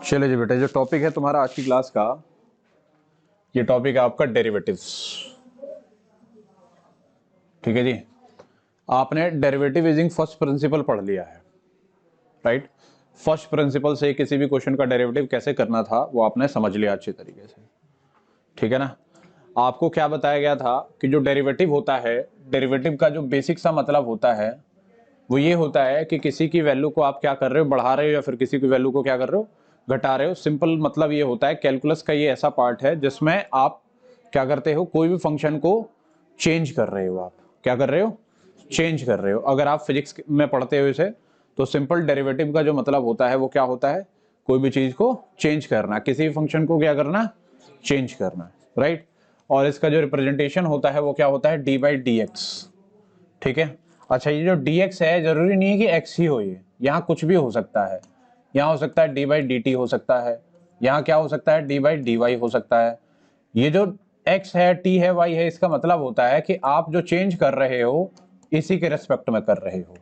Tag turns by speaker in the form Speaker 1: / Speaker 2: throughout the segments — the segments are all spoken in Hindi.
Speaker 1: चलिए जी बेटा, जो टॉपिक है तुम्हारा आज की क्लास का, ये टॉपिक है आपका डेरिवेटिव्स। ठीक है जी, आपने डेरिवेटिव यूजिंग फर्स्ट प्रिंसिपल पढ़ लिया है, राइट। फर्स्ट प्रिंसिपल से किसी भी क्वेश्चन का डेरिवेटिव कैसे करना था वो आपने समझ लिया अच्छे तरीके से, ठीक है ना। आपको क्या बताया गया था कि जो डेरिवेटिव होता है, डेरिवेटिव का जो बेसिक सा मतलब होता है वो ये होता है कि किसी की वैल्यू को आप क्या कर रहे हो, बढ़ा रहे हो, या फिर किसी की वैल्यू को क्या कर रहे हो, घटा रहे हो। सिंपल मतलब ये होता है, कैलकुलस का ये ऐसा पार्ट है जिसमें आप क्या करते हो, कोई भी फंक्शन को चेंज कर रहे हो। आप क्या कर रहे हो, चेंज कर रहे हो। अगर आप फिजिक्स में पढ़ते हो इसे, तो सिंपल डेरिवेटिव का जो मतलब होता है वो क्या होता है, कोई भी चीज को चेंज करना, किसी भी फंक्शन को क्या करना, चेंज करना, राइट। और इसका जो रिप्रेजेंटेशन होता है वो क्या होता है, डी बाई डी एक्स, ठीक है। अच्छा, ये जो dx है जरूरी नहीं है कि x ही हो, ये यहाँ कुछ भी हो सकता है। यहाँ हो सकता है d बाई डी टी हो सकता है, यहाँ क्या हो सकता है, d बाई डी वाई हो सकता है। ये जो x है, t है, y है, इसका मतलब होता है कि आप जो चेंज कर रहे हो इसी के रेस्पेक्ट में कर रहे हो,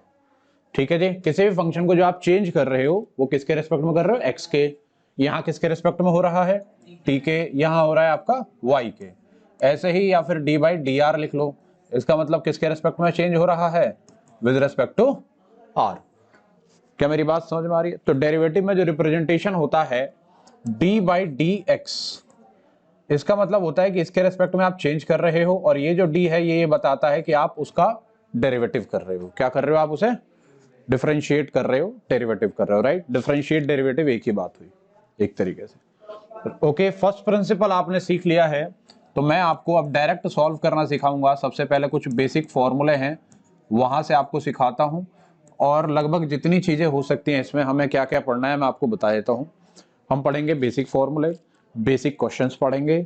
Speaker 1: ठीक है जी। किसी भी फंक्शन को जो आप चेंज कर रहे हो वो किसके रेस्पेक्ट में कर रहे हो, x के। यहाँ किसके रेस्पेक्ट में हो रहा है, t के। यहाँ हो रहा है आपका y के। ऐसे ही, या फिर d बाई डी आर लिख लो, इसका मतलब किसके रेस्पेक्ट में चेंज हो रहा है, विद रेस्पेक्ट टू r। क्या मेरी बात समझ में आ रही है। तो डेरिवेटिव में जो रिप्रेजेंटेशन होता है d बाई डी एक्स, इसका मतलब होता है कि इसके रेस्पेक्ट में आप चेंज कर रहे हो, और ये जो d है ये बताता है कि आप उसका डेरिवेटिव कर रहे हो। क्या कर रहे हो, आप उसे डिफरेंशिएट कर रहे हो, डेरिवेटिव कर रहे हो, राइट। डिफरेंशिएट डेरिवेटिव एक ही बात हुई एक तरीके से। ओके, फर्स्ट प्रिंसिपल आपने सीख लिया है, तो मैं आपको अब डायरेक्ट सॉल्व करना सिखाऊंगा। सबसे पहले कुछ बेसिक फॉर्मूले हैं वहां से आपको सिखाता हूं, और लगभग जितनी चीजें हो सकती हैं इसमें हमें क्या क्या पढ़ना है मैं आपको बता देता हूं। हम पढ़ेंगे बेसिक फॉर्मूले, बेसिक क्वेश्चंस पढ़ेंगे।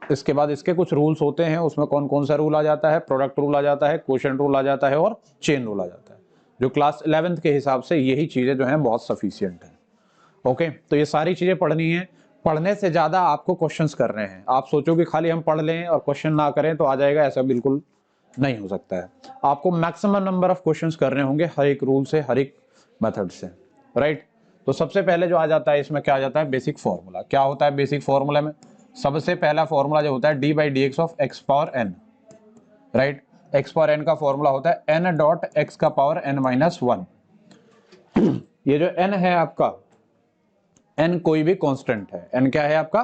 Speaker 1: इसके बाद इसके कुछ रूल्स होते हैं, उसमें कौन कौन सा रूल आ जाता है, प्रोडक्ट रूल आ जाता है, क्वोशिएंट रूल आ जाता है, और चेन रूल आ जाता है। जो क्लास 11th के हिसाब से यही चीजें जो हैं बहुत सफिशियंट है। ओके, तो ये सारी चीजें पढ़नी है। पढ़ने से ज्यादा आपको क्वेश्चंस करने हैं। आप सोचो कि खाली हम पढ़ लें और क्वेश्चन ना करें तो आ जाएगा, ऐसा बिल्कुल नहीं हो सकता है। आपको मैक्सिमम नंबर ऑफ क्वेश्चंस करने होंगे हर एक रूल से, हर एक मेथड से, राइट। तो सबसे पहले जो आ जाता है इसमें क्या आ जाता है, बेसिक फॉर्मूला। क्या होता है बेसिक फॉर्मूला में, सबसे पहला फॉर्मूला जो होता है D by D x of X power N, right. X power N का फॉर्मूला होता है एन डॉट एक्स का पावर एन माइनस वन। ये जो एन है आपका, एन कोई भी कांस्टेंट है। एन क्या है आपका,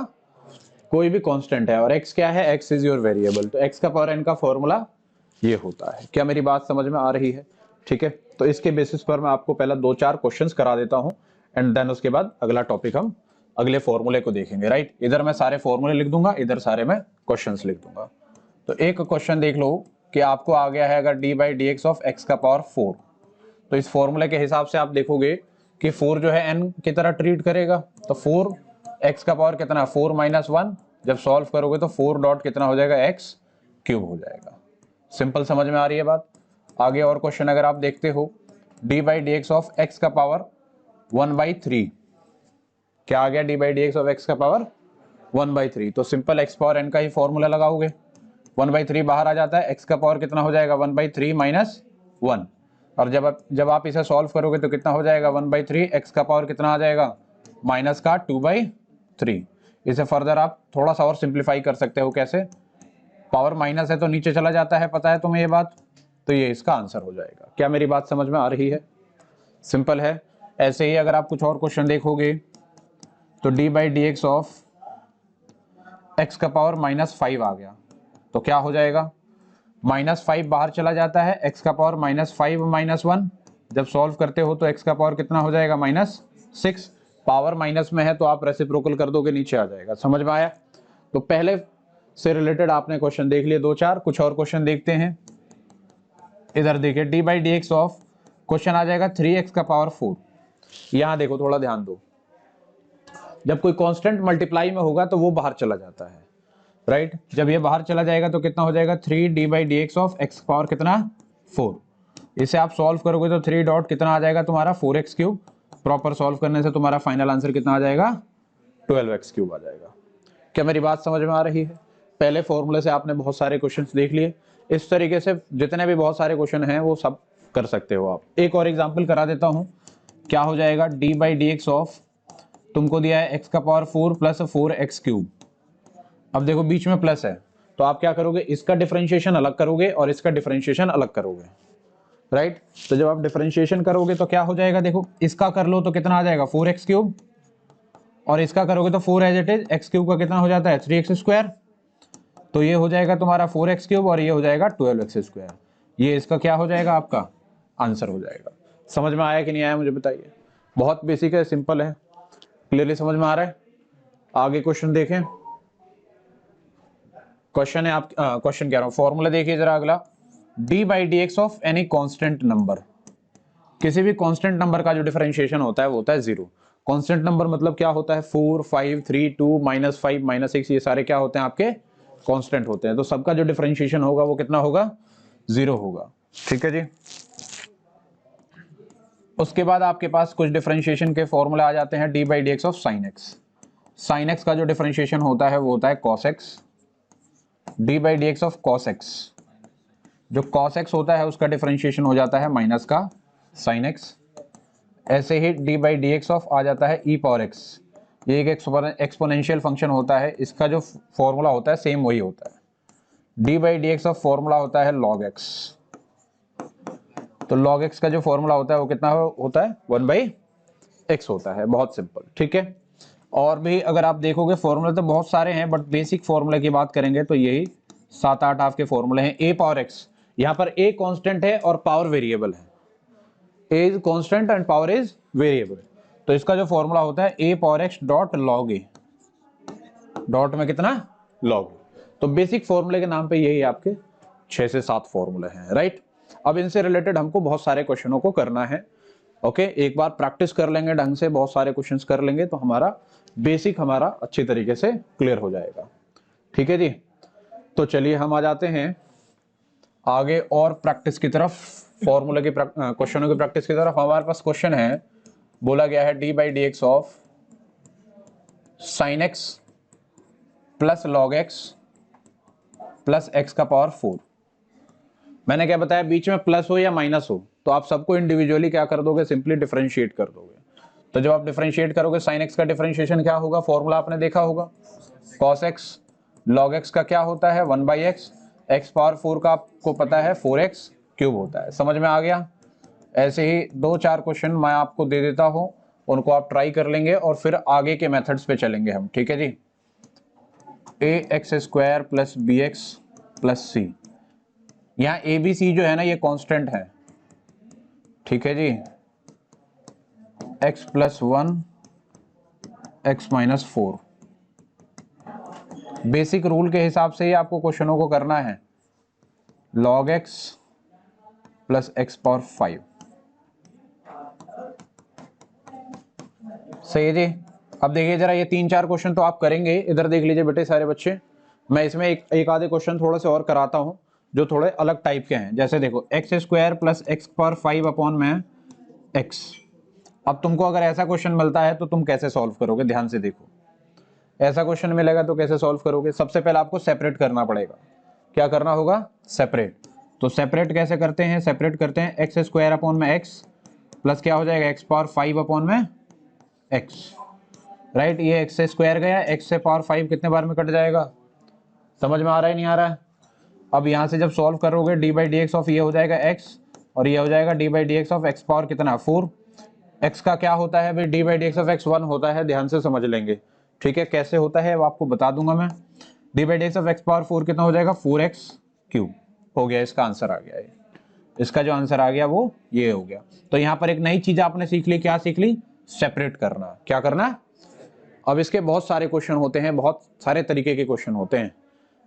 Speaker 1: कोई भी कांस्टेंट है, और एक्स क्या है, एक्स इज योर वेरिएबल। तो एक्स का पावर एन का फॉर्मूला ये होता है। क्या मेरी बात समझ में आ रही है, ठीक है। तो इसके बेसिस पर मैं आपको पहला 2-4 क्वेश्चंस करा देता हूं, एंड देन उसके बाद अगला टॉपिक हम अगले फॉर्मूले को देखेंगे, राइट। इधर मैं सारे फॉर्मूले लिख दूंगा, इधर सारे मैं क्वेश्चंस लिख दूंगा। तो एक क्वेश्चन देख लो कि आपको आ गया है, अगर D by D x of x का पावर 4, तो इस फॉर्मूले के हिसाब से आप देखोगे कि 4 जो है n की तरह ट्रीट करेगा। तो 4 x का पावर कितना, 4 माइनस 1। जब सॉल्व करोगे तो 4 डॉट कितना हो जाएगा, x क्यूब हो जाएगा। सिंपल, समझ में आ रही है बात। आगे और क्वेश्चन अगर आप देखते हो, D by D x of x का पावर 1/3। क्या आ गया, D by D x of x का पावर 1/3। तो सिंपल एक्स पावर एन का ही फॉर्मूला लगाओगे, 1/3 बाहर आ जाता है, एक्स का पावर कितना हो जाएगा, 1/3 माइनस 1। और जब आप इसे सॉल्व करोगे तो कितना हो जाएगा, 1/3, एक्स का पावर कितना आ जाएगा, माइनस का 2/3। इसे फर्दर आप थोड़ा सा और सिंप्लीफाई कर सकते हो। कैसे, पावर माइनस है तो नीचे चला जाता है, पता है तुम्हें ये बात। तो ये इसका आंसर हो जाएगा। क्या मेरी बात समझ में आ रही है, सिंपल है। ऐसे ही अगर आप कुछ और क्वेश्चन देखोगे, तो D by D x of x का पावर -5 आ गया, तो क्या हो जाएगा, -5 बाहर चला जाता है, x का पावर -5 माइनस 1। जब सॉल्व करते हो तो x का पावर कितना हो जाएगा, -6। पावर माइनस में है तो आप रेसिप्रोकल कर दोगे, नीचे आ जाएगा। समझ में आया। तो पहले से रिलेटेड आपने क्वेश्चन देख लिए 2-4, कुछ और क्वेश्चन देखते हैं। इधर देखिए, D by D x of, question आ जाएगा 3x का पावर 4। यहां देखो, थोड़ा ध्यान दो। जब कोई कांस्टेंट मल्टीप्लाई में होगा तो वो बाहर चला जाता है, राइट। जब ये बाहर चला जाएगा तो कितना हो जाएगा, 3 D by D x of X power कितना, 4। इसे आप सॉल्व करोगे तो 3 डॉट कितना आ जाएगा तुम्हारा, 4x क्यूब। प्रॉपर सॉल्व करने से तुम्हारा फाइनल आंसर कितना आ जाएगा, 12x क्यूब आ जाएगा। क्या मेरी बात समझ में आ रही है। पहले फॉर्मूले से आपने बहुत सारे क्वेश्चन देख लिए। इस तरीके से जितने भी बहुत सारे क्वेश्चन हैं वो सब कर सकते हो आप। एक और एग्जाम्पल करा देता हूं। क्या हो जाएगा, D by D x of तुमको दिया है x का पावर 4 प्लस 4x क्यूब। अब देखो बीच में प्लस है, तो आप क्या करोगे, इसका डिफरेंशिएशन अलग करोगे और इसका डिफरेंशिएशन अलग करोगे, राइट। तो जब आप डिफरेंशिएशन करोगे तो क्या हो जाएगा, देखो इसका कर लो तो कितना आ जाएगा 4x क्यूब, और इसका करोगे तो 4 as it is, X cube का कितना हो जाता है 3x स्क्वायर, तो ये हो जाएगा तुम्हारा 4x क्यूब और ये हो जाएगा 12x स्क्वायर। ये इसका क्या हो जाएगा, आपका आंसर हो जाएगा। समझ में आया कि नहीं आया मुझे बताइए। बहुत बेसिक है, सिंपल है, क्लियरली समझ में आ रहा है। आगे क्वेश्चन देखें। क्वेश्चन है आप क्वेश्चन कह रहा हूं, फॉर्मूला देखिए जरा अगला, D by D x of any constant number. किसी भी कांस्टेंट नंबर का जो डिफरेंशिएशन होता है वो होता है 0। कांस्टेंट नंबर मतलब क्या होता है, 4, 5, 3, 2, -5, -6, ये सारे क्या होते हैं आपके कांस्टेंट होते हैं। तो सबका जो डिफरेंशिएशन होगा वो कितना होगा, 0 होगा, ठीक है जी। उसके बाद आपके पास कुछ डिफरेंशिएशन के फॉर्मूला आ जाते हैं, D by D x of sine x. Sign X का जो डिफरेंशिएशन होता है वो होता है cos x, D by D x of cos x. जो कॉस एक्स होता है उसका डिफरेंशिएशन हो जाता है माइनस का साइन एक्स। ऐसे ही D by D x of आ जाता है ई पावर एक्स, ये एक एक्सपोनेंशियल फंक्शन होता है, इसका जो फॉर्मूला होता है सेम वही होता है। D by D x of formula होता है लॉग एक्स, तो लॉग एक्स का जो फॉर्मूला होता है वो कितना होता है 1/x होता है, बहुत सिंपल, ठीक है। और भी अगर आप देखोगे फॉर्मूले तो बहुत सारे हैं, बट बेसिक फॉर्मूले की बात करेंगे तो यही 7-8 आपके फॉर्मूले हैं। ए पावर एक्स, यहाँ पर ए कांस्टेंट है और पावर वेरिएबल है, A is constant and power is variable, तो इसका जो फॉर्मूला होता है A power X dot log A, dot में कितना लॉग। तो बेसिक फॉर्मूले के नाम पे यही आपके 6 से 7 फॉर्मूले हैं, राइट। अब इनसे रिलेटेड हमको बहुत सारे क्वेश्चनों को करना है, ओके। एक बार प्रैक्टिस कर लेंगे ढंग से, बहुत सारे क्वेश्चंस कर लेंगे तो हमारा बेसिक हमारा अच्छी तरीके से क्लियर हो जाएगा, ठीक है जी। तो चलिए हम आ जाते हैं आगे और प्रैक्टिस की तरफ, फॉर्मूला की क्वेश्चनों की प्रैक्टिस की तरफ। हमारे पास क्वेश्चन है, बोला गया है D by D x of sign X plus log x plus x का पावर 4। मैंने क्या बताया, बीच में प्लस हो या माइनस हो तो आप सबको इंडिविजुअली क्या कर दोगे, सिंपली डिफरेंशिएट कर दोगे। तो जब आप डिफरेंशिएट करोगे साइन एक्स का डिफरेंशिएशन क्या होगा, फॉर्मूला आपने देखा होगा, कॉस एक्स, लॉग एक्स का क्या होता है 1/x, एक्स पावर 4 का आपको पता है 4x क्यूब होता है। समझ में आ गया। ऐसे ही 2-4 क्वेश्चन मैं आपको दे देता हूं, उनको आप ट्राई कर लेंगे और फिर आगे के मेथड्स पे चलेंगे हम, ठीक है जी। ax² plus bx plus c, यहाँ ए बी सी जो है ना ये कांस्टेंट है, ठीक है जी। x + 1 x - 4, बेसिक रूल के हिसाब से ही आपको क्वेश्चनों को करना है, log x plus x power 5, सही है जी। अब देखिए जरा ये 3-4 क्वेश्चन तो आप करेंगे, इधर देख लीजिए बेटे सारे बच्चे, मैं इसमें एक आधे क्वेश्चन थोड़े से और कराता हूं जो थोड़े अलग टाइप के हैं। जैसे देखो x² plus x power 5 upon में x। अब तुमको अगर ऐसा क्वेश्चन मिलता है तो तुम कैसे सॉल्व करोगे, ध्यान से देखो। ऐसा क्वेश्चन मिलेगा तो कैसे सॉल्व करोगे, सबसे पहले आपको सेपरेट करना पड़ेगा। क्या करना होगा, सेपरेट। तो सेपरेट कैसे करते हैं, सेपरेट करते हैं x² अपॉन में x प्लस क्या हो जाएगा x पावर 5 अपॉन में x, राइट। ये x² गया, x से पावर 5 कितने बार में कट जाएगा, समझ में आ रहा है नहीं आ रहा है। अब यहां से जब सॉल्व करोगे D by D x of ये हो जाएगा x और ये हो जाएगा D by D x of x power कितना 4। x का क्या होता है भाई, D by D x of x 1 होता है, ध्यान से समझ लेंगे, ठीक है। कैसे होता है वो आपको बता दूंगा मैं। D by D x of x power 4 कितना हो जाएगा 4x क्यूब हो गया, इसका आंसर आ गया है। इसका जो आंसर आ गया वो ये हो गया। तो यहाँ पर एक नई चीज आपने सीख ली, क्या सीख ली, सेपरेट करना। क्या करना, अब इसके बहुत सारे क्वेश्चन होते हैं, बहुत सारे तरीके के क्वेश्चन होते हैं,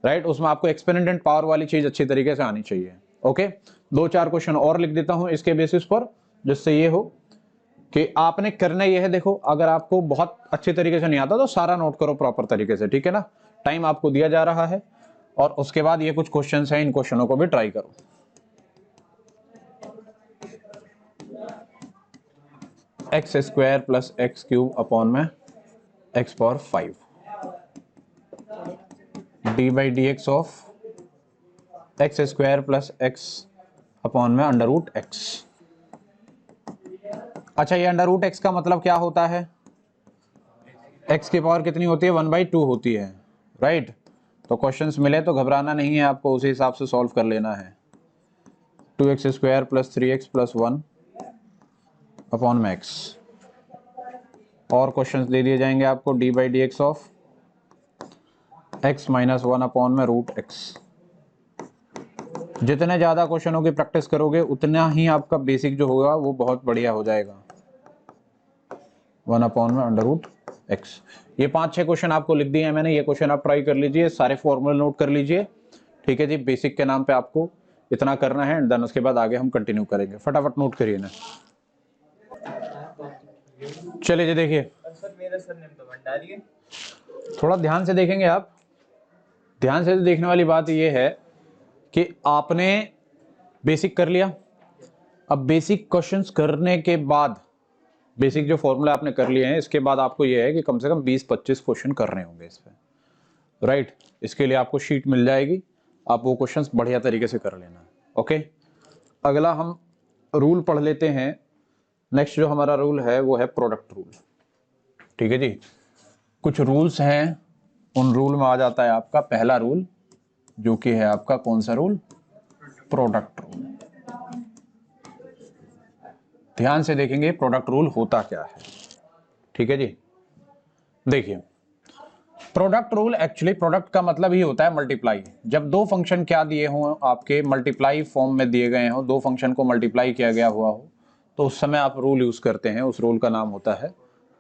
Speaker 1: राइट। उसमें आपको एक्सपोनेंट पावर वाली चीज अच्छी तरीके से आनी चाहिए, ओके। 2-4 क्वेश्चन और लिख देता हूं इसके बेसिस पर, जिससे ये हो कि आपने करना ये है, देखो अगर आपको बहुत अच्छे तरीके से नहीं आता तो सारा नोट करो प्रॉपर तरीके से, ठीक है ना। टाइम आपको दिया जा रहा है और उसके बाद ये कुछ क्वेश्चन हैं, इन क्वेश्चनों को भी ट्राई करो। x² plus x cube upon में x power 5 D by D x of x² plus x upon में √x। अच्छा, ये √x का मतलब क्या होता है, x की पावर कितनी होती है 1/2 होती है, राइट। तो क्वेश्चंस मिले तो घबराना नहीं है, आपको उसी हिसाब से सॉल्व कर लेना है। 2x² + 3x + 1 अपॉन मैक्स, और क्वेश्चंस दे दिए जाएंगे आपको d/dx ऑफ x - 1 अपॉन में √x। जितने ज़्यादा क्वेश्चनों की प्रैक्टिस करोगे उतना ही आपका बेसिक जो होगा वो बहुत बढ़िया हो जाएगा। 1 अपॉन में √x। ये 5-6 क्वेश्चन आपको लिख दिए हैं मैंने, ये क्वेश्चन आप ट्राई कर लीजिए, सारे फॉर्मूले नोट कर लीजिए, ठीक है जी। बेसिक के नाम पे आपको इतना करना है, देन उसके बाद आगे हम कंटिन्यू करेंगे। फटाफट नोट करिए ना। चलिए जी देखिए, थोड़ा ध्यान से देखेंगे आप। ध्यान से देखने वाली बात ये है कि आपने बेसिक कर लिया, अब बेसिक क्वेश्चंस करने के बाद, बेसिक जो फॉर्मूला आपने कर लिए हैं, इसके बाद आपको ये है कि कम से कम 20-25 क्वेश्चन करने होंगे इस पे, राइट। इसके लिए आपको शीट मिल जाएगी, आप वो क्वेश्चंस बढ़िया तरीके से कर लेना, ओके। अगला हम रूल पढ़ लेते हैं। नेक्स्ट जो हमारा रूल है वो है प्रोडक्ट रूल, ठीक है जी। कुछ रूल्स हैं, उन रूल में आ जाता है आपका पहला रूल, जो कि है आपका कौन सा रूल? Product rule. ध्यान से देखेंगे प्रोडक्ट रूल होता क्या है, ठीक है जी। देखिए, प्रोडक्ट रूल एक्चुअली, प्रोडक्ट का मतलब ही होता है मल्टीप्लाई। जब दो फंक्शन क्या दिए हों आपके, मल्टीप्लाई फॉर्म में दिए गए हों, दो फंक्शन को मल्टीप्लाई किया गया हुआ हो, तो उस समय आप रूल यूज करते हैं, उस रूल का नाम होता है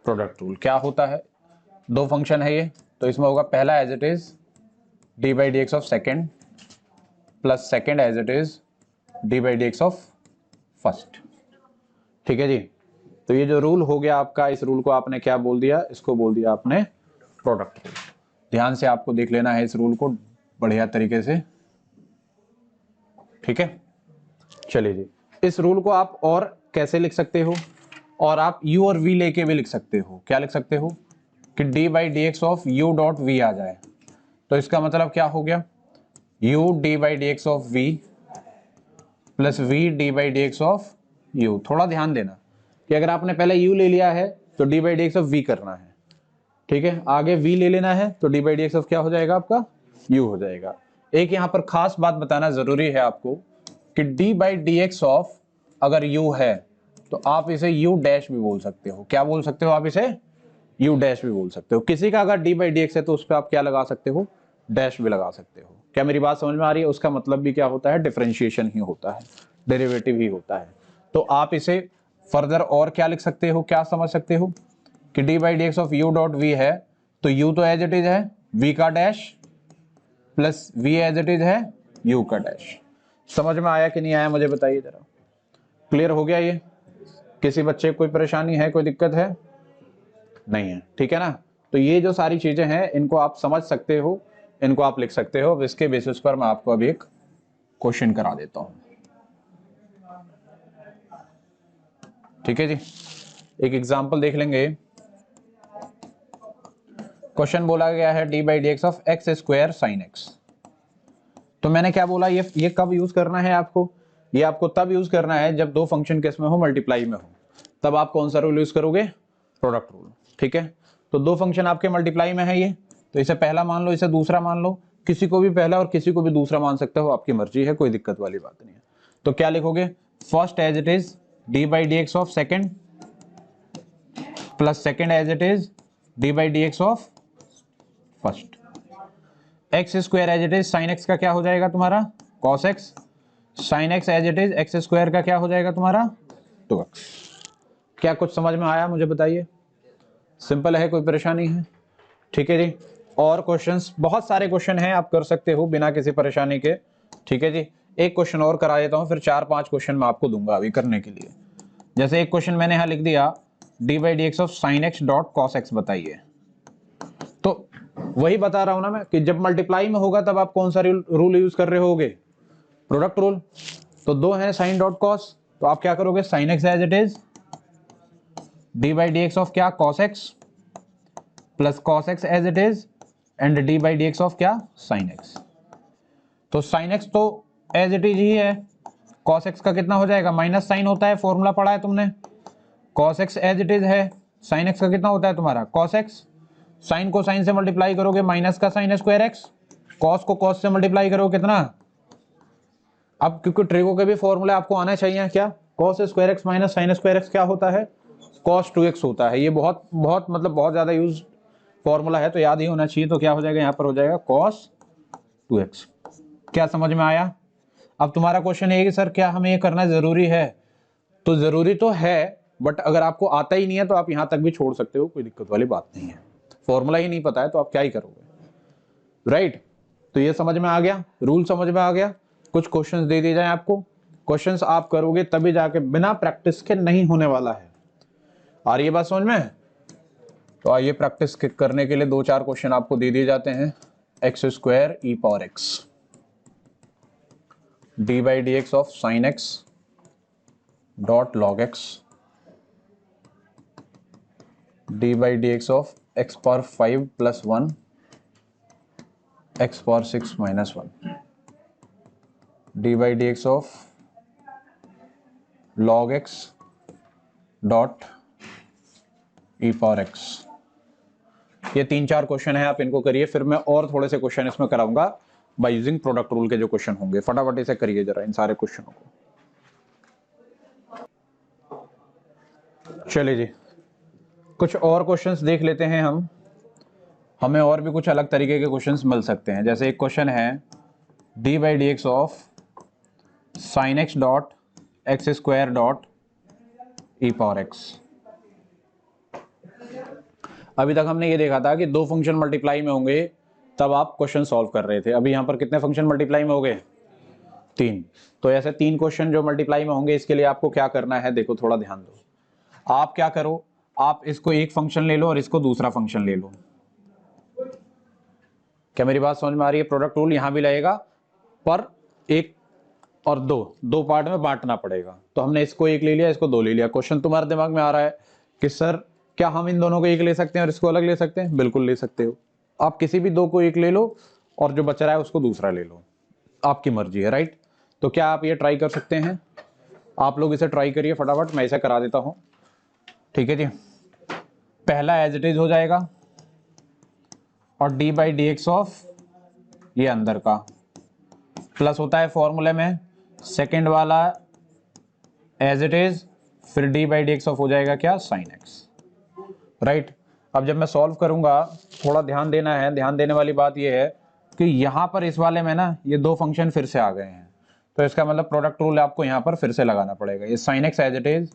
Speaker 1: प्रोडक्ट रूल। क्या होता है? दो फंक्शन है ये, तो इसमें होगा पहला as it is d/dx of second plus second as it is d/dx of first, ठीक है जी। तो ये जो रूल हो गया आपका, इस रूल को आपने क्या बोल दिया? इसको बोल दिया आपने प्रोडक्ट रूल। ध्यान से आपको देख लेना है इस रूल को बढ़िया तरीके से, ठीक है। चलिए जी, इस रूल को आप और कैसे लिख सकते हो? और आप u और v लेके भी लिख सकते हो। क्या लिख सकते हो? कि d/dx of u dot v आ जाए, तो इसका मतलब क्या हो गया? u d/dx of v plus v d/dx of u। थोड़ा ध्यान देना कि अगर आपने पहले u ले लिया है तो d/dx ऑफ v करना है, ठीक है। आगे v ले लेना है तो d/dx ऑफ क्या हो जाएगा आपका? u हो जाएगा। एक यहाँ पर खास बात बताना जरूरी है आपको कि d/dx ऑफ अगर u है तो आप इसे u डैश भी बोल सकते हो। क्या बोल सकते हो आप इसे? u डैश भी बोल सकते हो। किसी का अगर d/dx है तो उस पर आप क्या लगा सकते हो? डैश भी लगा सकते हो। क्या मेरी बात समझ में आ रही है? उसका मतलब भी क्या होता है? डिफरेंशिएशन ही होता है, डेरिवेटिव ही होता है। तो आप इसे फर्दर और क्या लिख सकते हो, क्या समझ सकते हो कि d/dx of u dot v है, तो u तो एज इट इज है v का dash plus v as it is है u का डैश। समझ में आया कि नहीं आया मुझे बताइए जरा। क्लियर हो गया ये? किसी बच्चे को कोई परेशानी है, कोई दिक्कत है? नहीं है, ठीक है ना। तो ये जो सारी चीजें हैं इनको आप समझ सकते हो, इनको आप लिख सकते हो। अब इसके बेसिस पर मैं आपको अभी एक क्वेश्चन करा देता हूं, ठीक है जी। एक एग्जांपल देख लेंगे। क्वेश्चन बोला गया है d/dx of x² sin x। तो मैंने क्या बोला, ये कब यूज करना है आपको? ये आपको तब यूज करना है जब दो फंक्शन किस में हो? मल्टीप्लाई में हो। तब आप कौन सा रूल यूज करोगे? प्रोडक्ट रूल, ठीक है। तो दो फंक्शन आपके मल्टीप्लाई में है ये, तो इसे पहला मान लो, इसे दूसरा मान लो। किसी को भी पहला और किसी को भी दूसरा मान सकते हो, आपकी मर्जी है, कोई दिक्कत वाली बात नहीं है। तो क्या लिखोगे? First as it is d/dx of second plus second as it is d/dx of first. x² as it is sine x का क्या हो जाएगा तुम्हारा? cos x। Sine x as it is x² का क्या हो जाएगा तुम्हारा? 2x। क्या कुछ समझ में आया मुझे बताइए? सिंपल है, कोई परेशानी है? ठीक है जी। और क्वेश्चंस, बहुत सारे क्वेश्चन हैं, आप कर सकते हो बिना किसी परेशानी के, ठीक है जी। एक क्वेश्चन और करा देता हूं, फिर 4-5 क्वेश्चन मैं आपको दूंगा अभी करने के लिए। जैसे एक क्वेश्चन मैंने यहां लिख दिया d/dx of sine x dot cos x बताइए। तो वही बता रहा हूं ना मैं कि जब मल्टीप्लाई में होगा तब आप कौन सा रूल यूज कर रहे होगे? Product rule. तो दो हैं साइन डॉट कॉस, तो आप क्या करोगे? Sine X as it is d/dx of क्या? cos x plus cos x as it is and d/dx of क्या? Sine x। तो साइन x तो एज इट इज ही है, cos x का कितना हो जाएगा? माइनस साइन होता है, फॉर्मूला पढ़ा है तुमने। cos x as it is है, साइन x का कितना होता है तुम्हारा? cos x। साइन को साइन से मल्टीप्लाई करोगे माइनस का साइन स्क्वायर एक्स, कॉस को कॉस से मल्टीप्लाई करोगे कितना, अब क्योंकि ट्रिगो के भी फॉर्मूले आपको आना चाहिए, क्या cos square x minus sign square x क्या होता है, कॉस 2x होता है। ये बहुत बहुत मतलब बहुत ज्यादा यूज फॉर्मूला है, तो याद ही होना चाहिए। तो क्या हो जाएगा, यहाँ पर हो जाएगा कॉस 2x। क्या समझ में आया? अब तुम्हारा क्वेश्चन है कि सर क्या हमें ये करना जरूरी है, तो जरूरी तो है, बट अगर आपको आता ही नहीं है तो आप यहां तक भी छोड़ सकते हो, कोई दिक्कत वाली बात नहीं है। फॉर्मूला ही नहीं पता है तो आप क्या ही करोगे, राइट? तो ये समझ में आ गया, रूल समझ में आ गया। कुछ क्वेश्चंस दे दिए जाए आपको, क्वेश्चंस आप करोगे तभी जाके, बिना प्रैक्टिस के नहीं होने वाला है। आ रही है बात समझ में? तो आइए प्रैक्टिस करने के लिए 2-4 क्वेश्चन आपको दे दिए जाते हैं। X square E power x, D by D x of sign X dot log x, D by D x of X power 5 plus 1 x power 6 minus 1, D by D x of log x dot E power x. ये 3-4 क्वेश्चन है, आप इनको करिए, फिर मैं और थोड़े से क्वेश्चन इसमें कराऊंगा बाय यूजिंग प्रोडक्ट रूल के जो क्वेश्चन होंगे। फटाफट इसे करिए जरा इन सारे क्वेश्चनों को। चलिए जी, कुछ और क्वेश्चंस देख लेते हैं हम, हमें और भी कुछ अलग तरीके के क्वेश्चंस मिल सकते हैं। जैसे एक क्वेश्चन है D by D x of sign X dot x square dot E power x. अभी तक हमने ये देखा था कि दो फंक्शन मल्टीप्लाई में होंगे तब आप क्वेश्चन सॉल्व कर रहे थे। अभी यहाँ पर कितने फंक्शन मल्टीप्लाई में हो गए? 3। तो ऐसे 3 क्वेश्चन जो मल्टीप्लाई में होंगे, इसके लिए आपको क्या करना है, देखो थोड़ा ध्यान दो। आप क्या करो, आप इसको एक फंक्शन ले लो और इसको दूसरा फंक्शन ले लो। क्या मेरी बात समझ में आ रही है? प्रोडक्ट रूल यहां भी लगेगा, पर एक और दो पार्ट में बांटना पड़ेगा। तो हमने इसको एक ले लिया, इसको 2 ले लिया। क्वेश्चन तुम्हारे दिमाग में आ रहा है कि सर क्या हम इन दोनों को एक ले सकते हैं और इसको अलग ले सकते हैं? बिल्कुल ले सकते हो। आप किसी भी 2 को एक ले लो और जो बच रहा है उसको दूसरा ले लो, आपकी मर्जी है, राइट? तो क्या आप ये ट्राई कर सकते हैं? आप लोग इसे ट्राई करिए फटाफट, मैं इसे करा देता हूं। ठीक है जी, पहला एज इट इज हो जाएगा और D by D x of ये अंदर का प्लस होता है फॉर्मूले में, सेकेंड वाला एज इट इज, फिर D by D x of हो जाएगा क्या, साइन एक्स, राइट? अब जब मैं सॉल्व करूंगा, थोड़ा ध्यान देना है। ध्यान देने वाली बात यह है कि यहां पर इस वाले में ना ये 2 फंक्शन फिर से आ गए हैं, तो इसका मतलब प्रोडक्ट रूल आपको यहां पर फिर से लगाना पड़ेगा। ये sine X as it is,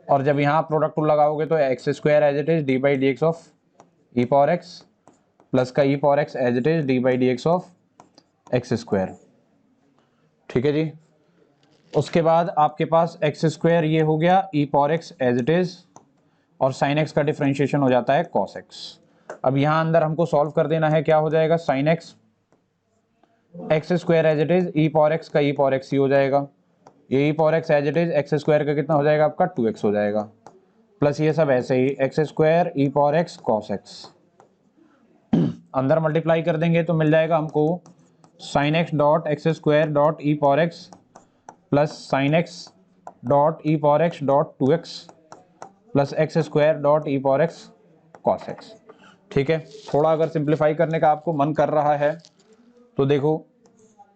Speaker 1: और जब यहां प्रोडक्ट रूल लगाओगे तो X square as it is D by D x of E power X plus का E power X as it is D by D x of X square. ठीक है जी, उसके बाद आपके पास एक्स स्क्वायर ये हो गया, E power X as it is, और साइन एक्स का डिफरेंशिएशन हो जाता है कॉस एक्स। अब यहां अंदर हमको सॉल्व कर देना है, क्या हो जाएगा, sine X X square as it is, E power X का ई पावर एक्स ही हो जाएगा, ये E power X as it is, X square का कितना हो जाएगा आपका 2x हो जाएगा, प्लस ये सब ऐसे ही एक्स स्क्वायर ई पावर एक्स कॉस एक्स। अंदर मल्टीप्लाई कर देंगे तो मिल जाएगा हमको sign X dot x square dot E power X plus sign X dot E power X dot 2x plus x square dot E power x cos x. ठीक है, थोड़ा अगर सिंप्लीफाई करने का आपको मन कर रहा है तो देखो,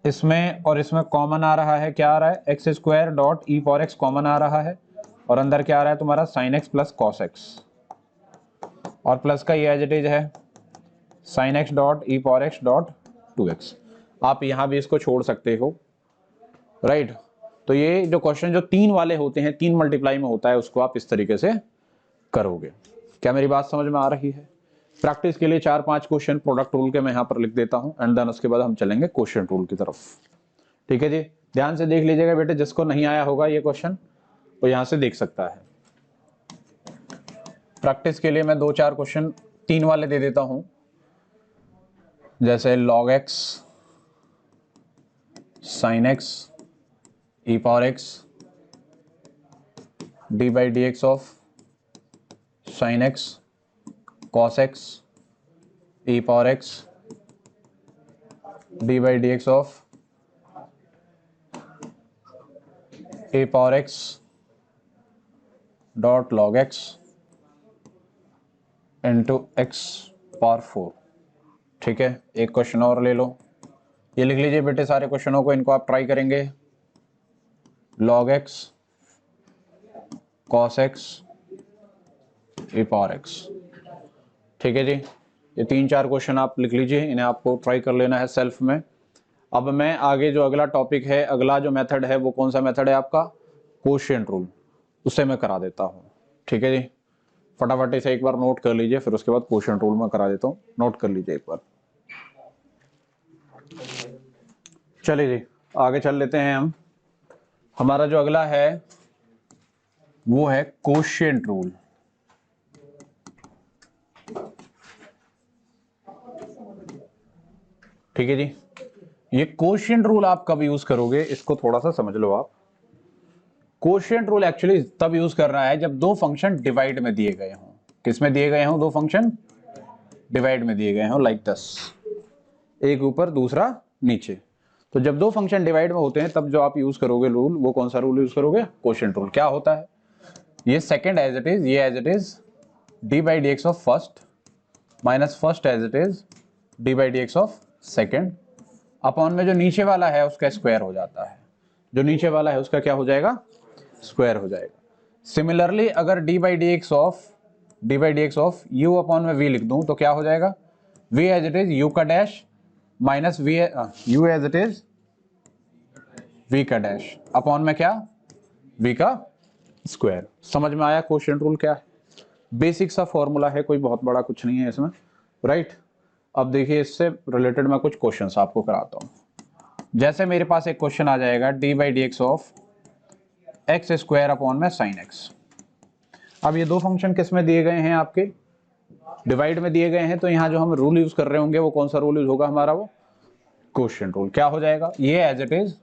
Speaker 1: इसमें और इसमें कॉमन आ रहा है, क्या आ रहा है, X square dot E power X common आ रहा है, और अंदर क्या आ रहा है तुम्हारा, sine X plus cos X, और प्लस का ये एज इट इज है sine X dot E power X dot 2x। आप यहां भी इसको छोड़ सकते हो, राइट? तो ये जो क्वेश्चन जो 3 वाले होते हैं, 3 मल्टीप्लाई में होता है, उसको आप इस तरीके से करोगे। क्या मेरी बात समझ में आ रही है? प्रैक्टिस के लिए 4-5 क्वेश्चन प्रोडक्ट रूल के मैं यहाँ पर लिख देता हूँ, एंड देन उसके बाद हम चलेंगे क्वेश्चन रूल की तरफ। ठीक है जी, ध्यान से देख लीजिएगा बेटे, जिसको नहीं आया होगा ये क्वेश्चन वो यहाँ से देख सकता है। प्रैक्टिस के लिए मैं 2-4 क्वेश्चन 3 वाले दे देता हूँ, जैसे log x sin x e power x d by D x of sin x cos x e power x d by D x of a power x dot log x into x power 4। ठीक है, एक क्वेश्चन और ले लो, ये लिख लीजिए बेटे सारे क्वेश्चनों को, इनको आप ट्राई करेंगे। log x cos x e power x। ठीक है जी, ये 3-4 क्वेश्चन आप लिख लीजिए, इन्हें आपको ट्राई कर लेना है सेल्फ में। अब मैं आगे जो अगला टॉपिक है, अगला जो मेथड है वो कौन सा मेथड है आपका, कोशिएंट रूल, उसे मैं करा देता हूँ। ठीक है जी, फटाफट इसे एक बार नोट कर लीजिए, फिर उसके बाद कोशिएंट रूल में करा देता हूँ, नोट कर लीजिए एक बार। चलिए जी, आगे चल लेते हैं हम। हमारा जो अगला है वो है कोशिएंट रूल। ठीक है जी, ये कोशिएंट रूल आप कब यूज करोगे, इसको थोड़ा सा समझ लो आप। कोशिएंट रूल एक्चुअली तब यूज करना है जब दो फंक्शन डिवाइड में दिए गए हों। किस में दिए गए हों, दो फंक्शन डिवाइड में दिए गए हों, लाइक 10, एक ऊपर दूसरा नीचे। तो जब दो फंक्शन डिवाइड में होते हैं तब जो आप यूज करोगे रूल, वो कौन सा रूल यूज करोगे, कोशिएंट रूल। क्या होता है, ये सेकंड एज इट इज, ये as it is D by D x of first minus first as it is D by D x of second, upon में जो नीचे वाला है उसका स्क्वायर हो जाता है, जो नीचे वाला है उसका क्या हो जाएगा, स्क्वायर हो जाएगा। सिमिलरली अगर D by D x of U upon में वी लिख दूं तो क्या हो जाएगा, V as it is U का dash minus V U as it is V का डैश अपॉन में क्या, वी का स्क्वायर। समझ में आया कोशिएंट रूल क्या है, बेसिक सा फॉर्मूला है, कोई बहुत बड़ा कुछ नहीं है इसमें, राइट। अब देखिए इससे रिलेटेड मैं कुछ क्वेश्चंस आपको कराता हूं। जैसे मेरे पास एक क्वेश्चन आ जाएगा D by D x of X square upon में साइन एक्स। अब ये दो फंक्शन किस में दिए गए हैं, आपके डिवाइड में दिए गए हैं, तो यहाँ जो हम रूल यूज कर रहे होंगे वो कौन सा रूल यूज होगा हमारा, वो कोशिएंट रूल। क्या हो जाएगा, ये as it is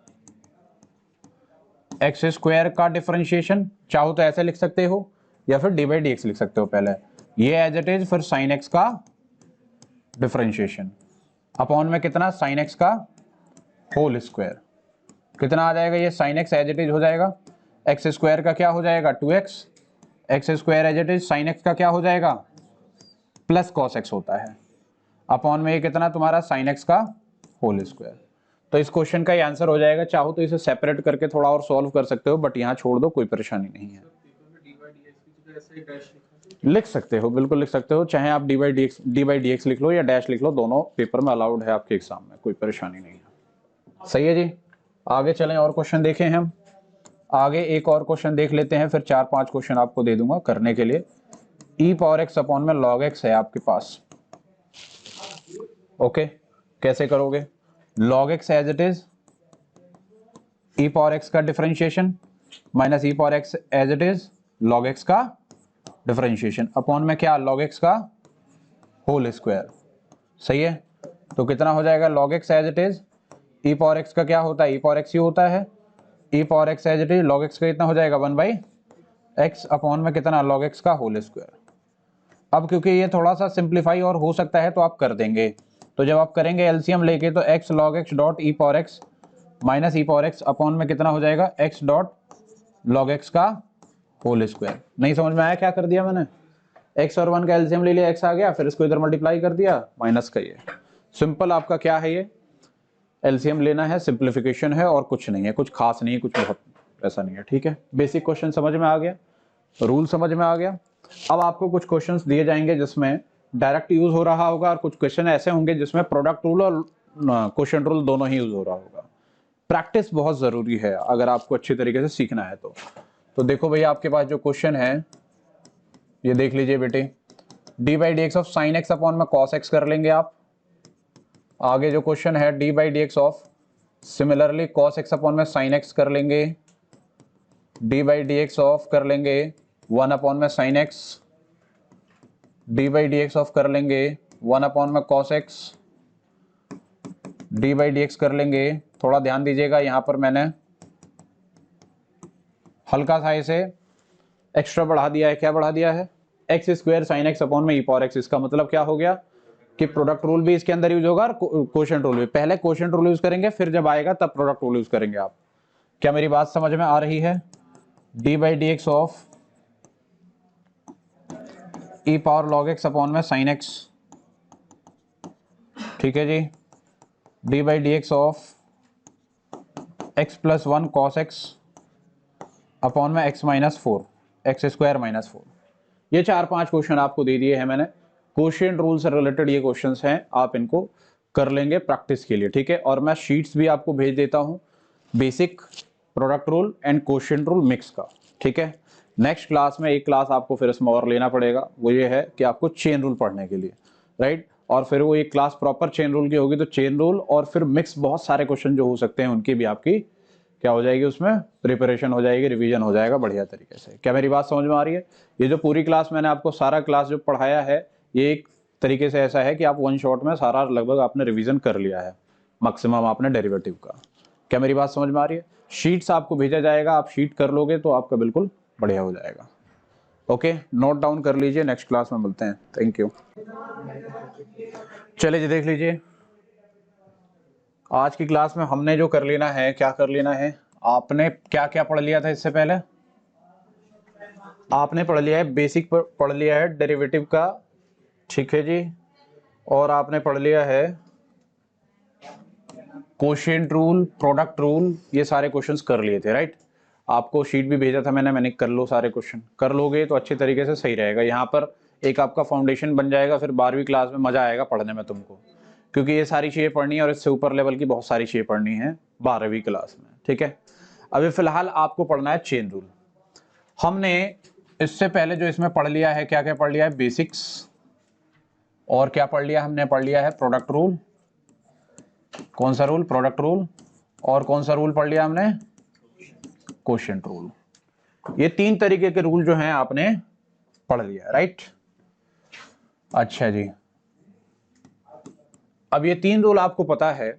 Speaker 1: X square का डिफरेंशिएशन, चाहो तो ऐसे लिख सकते हो या फिर डी बाई डी एक्स लिख सकते हो पहले, ये एज इट इज फिर साइन एक्स का डिफरेंशिएशन अपॉन में कितना, साइन एक्स का होल स्क्वायर। कितना आ जाएगा, ये sine X as it is हो जाएगा, एक्स स्क्वायर का क्या हो जाएगा 2x, X square as it is sine X का क्या हो जाएगा प्लस कॉस एक्स होता है, अपॉन में ये कितना तुम्हारा साइन एक्स का होल स्क्वायर। तो इस क्वेश्चन का ये आंसर हो जाएगा। चाहो तो इसे सेपरेट करके थोड़ा और सॉल्व कर सकते हो, बट यहाँ छोड़ दो, कोई परेशानी नहीं है, लिख सकते हो, बिल्कुल लिख सकते हो, चाहे आप डी बाई डी एक्स लिख लो या डैश लिख लो, दोनों पेपर में अलाउड है आपके एग्जाम में, कोई परेशानी नहीं है। सही है जी, आगे चलें और क्वेश्चन देखें हम। आगे एक और क्वेश्चन देख लेते हैं, फिर 4-5 क्वेश्चन आपको दे दूंगा करने के लिए। ई पावर एक्स अपॉन में लॉग एक्स है आपके पास, ओके। कैसे करोगे, log X as it is E power X का differentiation minus E power X as it is log X का डिफरेंशिएशन अपॉन में क्या, लॉग एक्स का होल स्क्वायर। सही है, तो कितना हो जाएगा, log X as it is E power X का क्या होता है, ई पावर एक्स ही होता है, E power X as it is log X का कितना हो जाएगा 1/x अपॉन में कितना, लॉग एक्स का होल स्क्वायर। अब क्योंकि ये थोड़ा सा सिंप्लीफाई और हो सकता है तो आप कर देंगे, तो जब आप करेंगे एलसीएम लेके तो x log x dot E power X minus E power X upon में कितना हो जाएगा, x डॉट लॉग एक्स का होल स्क्वायर। नहीं समझ में आया क्या कर दिया मैंने, x और 1 का एलसीएम ले लिया, x आ गया, फिर इसको इधर मल्टीप्लाई कर दिया माइनस का, ये सिंपल आपका क्या है, ये एलसीएम लेना है, सिंप्लीफिकेशन है और कुछ नहीं है, कुछ खास नहीं है, कुछ बहुत ऐसा नहीं है। ठीक है, बेसिक क्वेश्चन समझ में आ गया, रूल समझ में आ गया। अब आपको कुछ क्वेश्चंस दिए जाएंगे जिसमें डायरेक्ट यूज हो रहा होगा और कुछ क्वेश्चन ऐसे होंगे जिसमें प्रोडक्ट रूल और कोशिएंट रूल दोनों ही यूज हो रहा होगा। प्रैक्टिस बहुत जरूरी है अगर आपको अच्छी तरीके से सीखना है तो देखो भैया, आपके पास जो क्वेश्चन है ये देख लीजिए बेटे, D by D x of sine x upon में कॉस एक्स कर लेंगे आप। आगे जो क्वेश्चन है D by D x of similarly cos X upon में साइन एक्स कर लेंगे, D by D x of कर लेंगे 1 अपॉन में sine x, D by D x of कर लेंगे 1 अपॉन में cos x, D by D x कर लेंगे, थोड़ा ध्यान दीजिएगा यहाँ पर मैंने हल्का सा इसे एक्स्ट्रा बढ़ा दिया है। क्या बढ़ा दिया है, X square sine x upon में ई पावर एक्स। इसका मतलब क्या हो गया कि प्रोडक्ट रूल भी इसके अंदर यूज होगा और कोशिएंट रूल भी। पहले कोशिएंट रूल यूज करेंगे, फिर जब आएगा तब प्रोडक्ट रूल यूज करेंगे आप। क्या मेरी बात समझ में आ रही है, D by D x of E power log X upon में साइन एक्स, ठीक है जी, D by D x of X plus one cos X upon में X minus four, X square minus four. ये 4-5 क्वेश्चन आपको दे दिए हैं मैंने, क्वोशिएंट रूल से रिलेटेड ये क्वेश्चंस हैं, आप इनको कर लेंगे प्रैक्टिस के लिए, ठीक है। और मैं शीट्स भी आपको भेज देता हूँ, basic, product rule and quotient rule mix का, ठीक है। नेक्स्ट क्लास में एक क्लास आपको फिर इसमें और लेना पड़ेगा, वो ये है कि आपको चेन रूल पढ़ने के लिए, राइट। और फिर वो एक क्लास प्रॉपर चेन रूल की होगी, तो चेन रूल और फिर मिक्स बहुत सारे क्वेश्चन जो हो सकते हैं उनकी भी आपकी क्या हो जाएगी, उसमें प्रिपरेशन हो जाएगी, रिवीजन हो जाएगा बढ़िया तरीके से। क्या मेरी बात समझ में आ रही है? ये जो पूरी क्लास मैंने आपको सारा क्लास जो पढ़ाया है, ये एक तरीके से ऐसा है कि आप वन शॉट में सारा लगभग आपने रिवीजन कर लिया है, मैक्सिमम आपने डेरिवेटिव का। क्या मेरी बात समझ में आ रही है? शीट्स आपको भेजा जाएगा, आप शीट कर लोगे तो आपका बिल्कुल बढ़िया हो जाएगा। ओके, नोट डाउन कर लीजिए, नेक्स्ट क्लास में मिलते हैं। Thank you. चलिए जी देख लीजिए, आज की क्लास में हमने जो कर लेना है, क्या कर लेना है, आपने क्या क्या पढ़ लिया था इससे पहले? आपने पढ़ लिया है बेसिक, पढ़ लिया है डेरिवेटिव का, ठीक है जी। और आपने पढ़ लिया है क्वोशिएंट रूल, प्रोडक्ट रूल, ये सारे क्वेश्चंस कर लिए थे, राइट। आपको शीट भी भेजा था मैंने कर लो सारे क्वेश्चन, कर लोगे तो अच्छे तरीके से सही रहेगा। यहाँ पर एक आपका फाउंडेशन बन जाएगा, फिर 12वीं क्लास में मजा आएगा पढ़ने में तुमको, क्योंकि ये सारी चीजें पढ़नी है और इससे ऊपर लेवल की बहुत सारी चीजें पढ़नी है 12वीं क्लास में, ठीक है। अभी फिलहाल आपको पढ़ना है चेन रूल। हमने इससे पहले जो इसमें पढ़ लिया है, क्या क्या पढ़ लिया है, बेसिक्स, और क्या पढ़ लिया, हमने पढ़ लिया है प्रोडक्ट रूल। कौन सा रूल? Product rule. और कौन सा रूल पढ़ लिया हमने? Quotient rule. ये 3 तरीके के रूल जो हैं आपने पढ़ लिया, राइट। अच्छा जी, अब ये 3 रूल आपको पता है,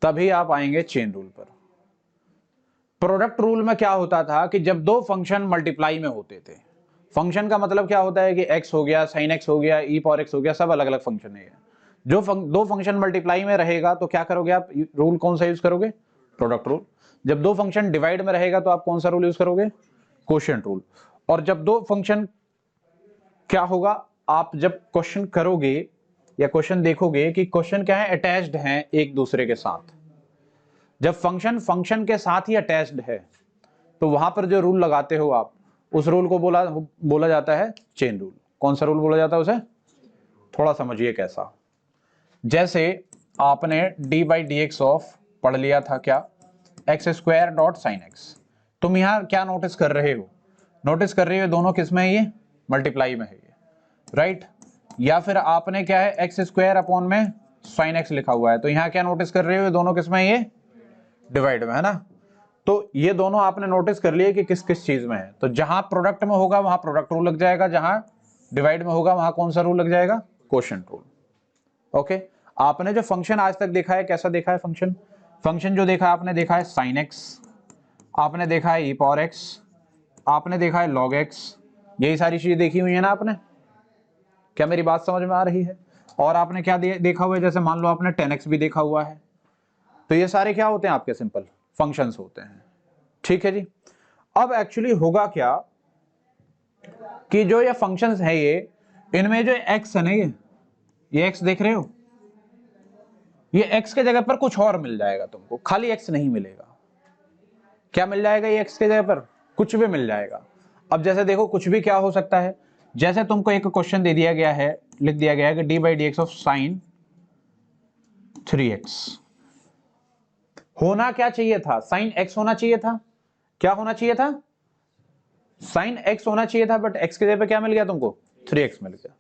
Speaker 1: तभी आप आएंगे चेन रूल पर। प्रोडक्ट रूल में क्या होता था कि जब दो फंक्शन मल्टीप्लाई में होते थे, फंक्शन का मतलब क्या होता है कि x हो गया, sin x हो गया, e पावर x हो गया, सब अलग अलग फंक्शन है। जो दो फंक्शन मल्टीप्लाई में रहेगा तो क्या करोगे आप? रूल कौन सा यूज करोगे? Product rule. जब दो फंक्शन डिवाइड में रहेगा तो आप कौन सा रूल यूज करोगे? Quotient rule. और जब दो फंक्शन क्या होगा, आप जब क्वेश्चन करोगे या क्वेश्चन देखोगे कि क्वेश्चन क्या है, अटैच्ड हैं एक दूसरे के साथ, जब फंक्शन के साथ ही अटैच्ड है तो वहां पर जो रूल लगाते हो आप, उस रूल को बोला जाता है चेन रूल। कौन सा रूल बोला जाता है उसे? थोड़ा समझिए कैसा। जैसे आपने D by D x of पढ़ लिया था, क्या? X square dot sine x. तुम यहां क्या नोटिस कर रहे हो? नोटिस कर रहे हो दोनों किस में है? ये मल्टीप्लाई में है ये, राइट। या फिर आपने क्या है, एक्स स्क्वायर अपॉन में साइन एक्स लिखा हुआ है, तो यहां क्या नोटिस कर रहे हो? दोनों किस में है? ये डिवाइड में है ना। तो ये दोनों आपने नोटिस कर लिए कि किस किस चीज में है। तो जहां प्रोडक्ट में होगा वहां प्रोडक्ट रूल लग जाएगा, जहां डिवाइड में होगा वहां कौन सा रूल लग जाएगा? Quotient rule. ओके, आपने जो फंक्शन आज तक देखा है, कैसा देखा है फंक्शन जो देखा है, आपने देखा है साइन एक्स, आपने देखा है ई पावर एक्स, आपने देखा है लॉग एक्स, यही सारी चीजें देखी हुई है ना आपने। क्या मेरी बात समझ में आ रही है? और आपने क्या देखा हुआ है, जैसे मान लो आपने 10x भी देखा हुआ है। तो ये सारे क्या होते हैं आपके? सिंपल फंक्शंस होते हैं, ठीक है जी। अब एक्चुअली होगा क्या कि जो ये फंक्शंस है, ये इनमें जो x है ना, ये x देख रहे हो, ये x के जगह पर कुछ और मिल जाएगा तुमको, खाली x नहीं मिलेगा। क्या मिल जाएगा? ये x के जगह पर कुछ भी मिल जाएगा। अब जैसे देखो, कुछ भी क्या हो सकता है, जैसे तुमको एक क्वेश्चन दे दिया गया है, लिख दिया गया है कि D by D x of sign 3x। होना क्या चाहिए था? साइन x होना चाहिए था। क्या होना चाहिए था? साइन x होना चाहिए था, बट x के जगह पे क्या मिल गया तुमको? 3x मिल गया।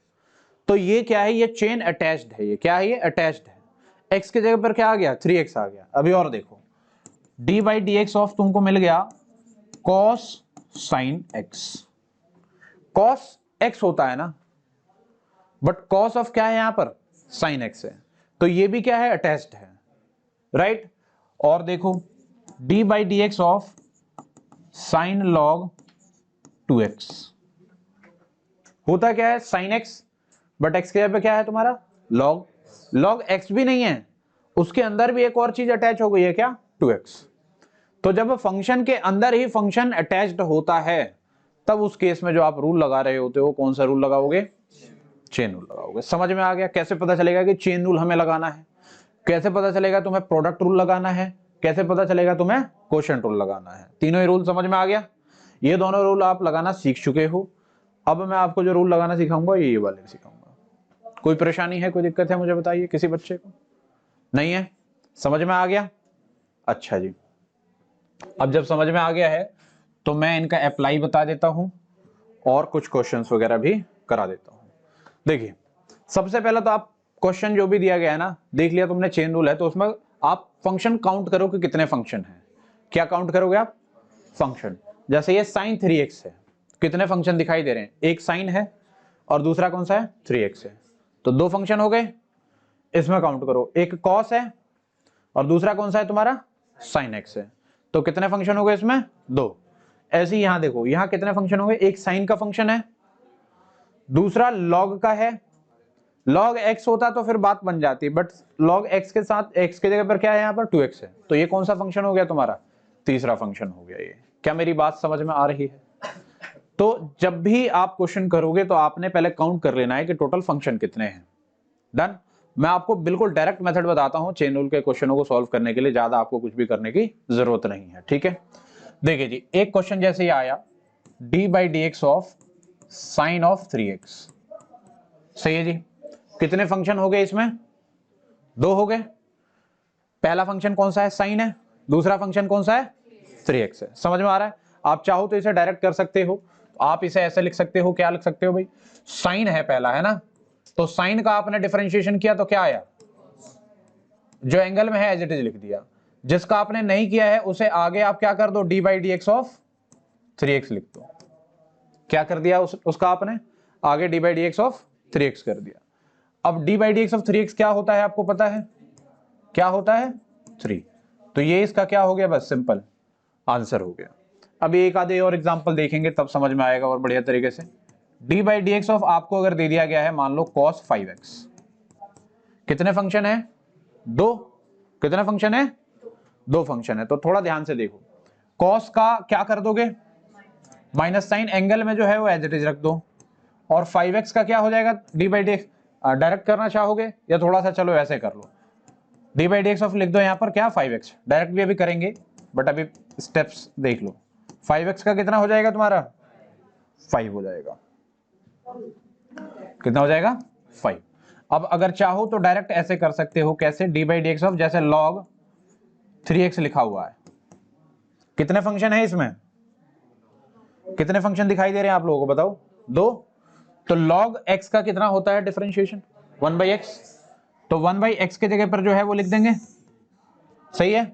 Speaker 1: तो ये क्या है? ये चेन अटैच्ड है। ये क्या है? ये अटैच्ड है। x के जगह पर क्या आ गया? 3x आ गया। अभी और देखो, D by D x of तुमको मिल गया cos sine x। cos x होता है ना, बट cos ऑफ क्या है यहां पर? साइन x है। तो ये भी क्या है? अटैच्ड है, राइट। और देखो, D by D x of sign log 2x होता क्या है? साइन x, बट x के जगह पे क्या है तुम्हारा? लॉग। लॉग x भी नहीं है, उसके अंदर भी एक और चीज अटैच हो गई है, क्या? 2x। तो जब फंक्शन के अंदर ही फंक्शन अटैच्ड होता है तब उस केस में जो आप रूल लगा रहे होते हो कौन सा रूल लगाओगे? चेन रूल लगाओगे। समझ में आ गया? कैसे पता चलेगा कि चेन रूल हमें लगाना है? कैसे पता चलेगा तुम्हें प्रोडक्ट रूल लगाना है? कैसे पता चलेगा तुम्हें क्वोशिएंट रूल लगाना है? तीनों ही रूल समझ में आ गया? ये दोनों रूल आप लगाना सीख चुके हो। अब मैं आपको जो रूल लगाना सिखाऊंगा ये वाले सिखाऊंगा। कोई परेशानी है, कोई दिक्कत है मुझे बताइए, किसी बच्चे को? नहीं है? समझ में आ गया? अच्छा जी। अब जब समझ में आ गया है तो मैं इनका अप्लाई बता देता हूं और कुछ क्वेश्चंस वगैरह भी करा देता हूं। देखिए, सबसे पहले तो आप क्वेश्चन जो भी दिया गया है ना, देख लिया तुमने चेन रूल है, तो उसमें आप फंक्शन काउंट करो कि कितने फंक्शन हैं। क्या काउंट करोगे आप? फंक्शन। जैसे ये sin 3x है, कितने फंक्शन दिखाई दे रहे हैं? एक साइन है और दूसरा कौन सा है? 3x है, तो दो फंक्शन हो गए। इसमें काउंट करो, एक cos है और दूसरा कौन सा है तुम्हारा? sin x है, तो कितने फंक्शन हो गए इसमें? दो। ऐसे ही यहां देखो, यहां कितने फंक्शन हो गए? एक साइन का फंक्शन है, दूसरा log का है। log x होता तो फिर बात बन जाती, बट log x के साथ x के जगह पर क्या है? यहाँ पर 2x है, तो ये कौन सा फंक्शन हो गया तुम्हारा? तीसरा फंक्शन हो गया ये। क्या मेरी बात समझ में आ रही है? तो जब भी आप क्वेश्चन करोगे तो आपने पहले काउंट कर लेना है कि टोटल फंक्शन कितने हैं। डन। मैं आपको बिल्कुल डायरेक्ट मेथड बताता हूं चेन रूल के क्वेश्चनों को सॉल्व करने के लिए, ज्यादा आपको कुछ भी करने की जरूरत नहीं है, ठीक है? देखिए जी, एक क्वेश्चन जैसे ये आया, d/dx of sine of 3x। सही है जी। कितने फंक्शन हो गए इसमें? दो हो गए। पहला फंक्शन कौन सा है? साइन है। दूसरा फंक्शन कौन सा है? 3x है। समझ में आ रहा है? आप चाहो तो इसे डायरेक्ट कर सकते हो, आप इसे ऐसे लिख सकते हो। क्या लिख सकते हो भाई? साइन है पहला, है ना, तो साइन का आपने डिफरेंशिएशन किया तो क्या आया? जो एंगल में है एज इट इज लिख दिया। जिसका आपने नहीं किया है उसे आगे आप क्या कर दो? d/dx ऑफ 3x लिख दो। क्या कर दिया उसका आपने? आगे d/dx ऑफ 3x कर दिया। अब d/dx ऑफ 3x क्या होता है आपको पता है? क्या होता है? 3। तो ये इसका क्या हो गया? बस सिंपल आंसर हो गया। अब एक आधे और एग्जांपल देखेंगे तब समझ में आएगा और बढ़िया तरीके से। d/dx ऑफ आपको अगर दे दिया गया है मान लो cos 5x, कितने फंक्शन है? दो। कितने फंक्शन है? दो फंक्शन है। तो थोड़ा ध्यान से देखो, cos का क्या कर दोगे? माइनस साइन, एंगल में जो है वो एज इट इज रख दो, और 5x का क्या हो जाएगा? d/dx। डायरेक्ट करना चाहोगे या थोड़ा सा चलो ऐसे कर लो, d/dx ऑफ लिख दो यहाँ पर क्या? 5x। डायरेक्ट भी अभी करेंगे बट अभी स्टेप्स देख लो। 5x का कितना हो जाएगा तुम्हारा? 5 हो जाएगा। कितना हो जाएगा? 5। अब अगर चाहो तो डायरेक्ट ऐसे कर सकते हो। कैसे? d/dx ऑफ, जैसे log 3x लिखा हुआ है, कितने फंक्शन है इसमें? कितने फंक्शन दिखाई दे रहे हैं आप लोगों को बताओ? दो। तो log x का कितना होता है डिफरेंशिएशन? 1/x। तो 1/x के जगह पर जो है वो लिख देंगे। सही है।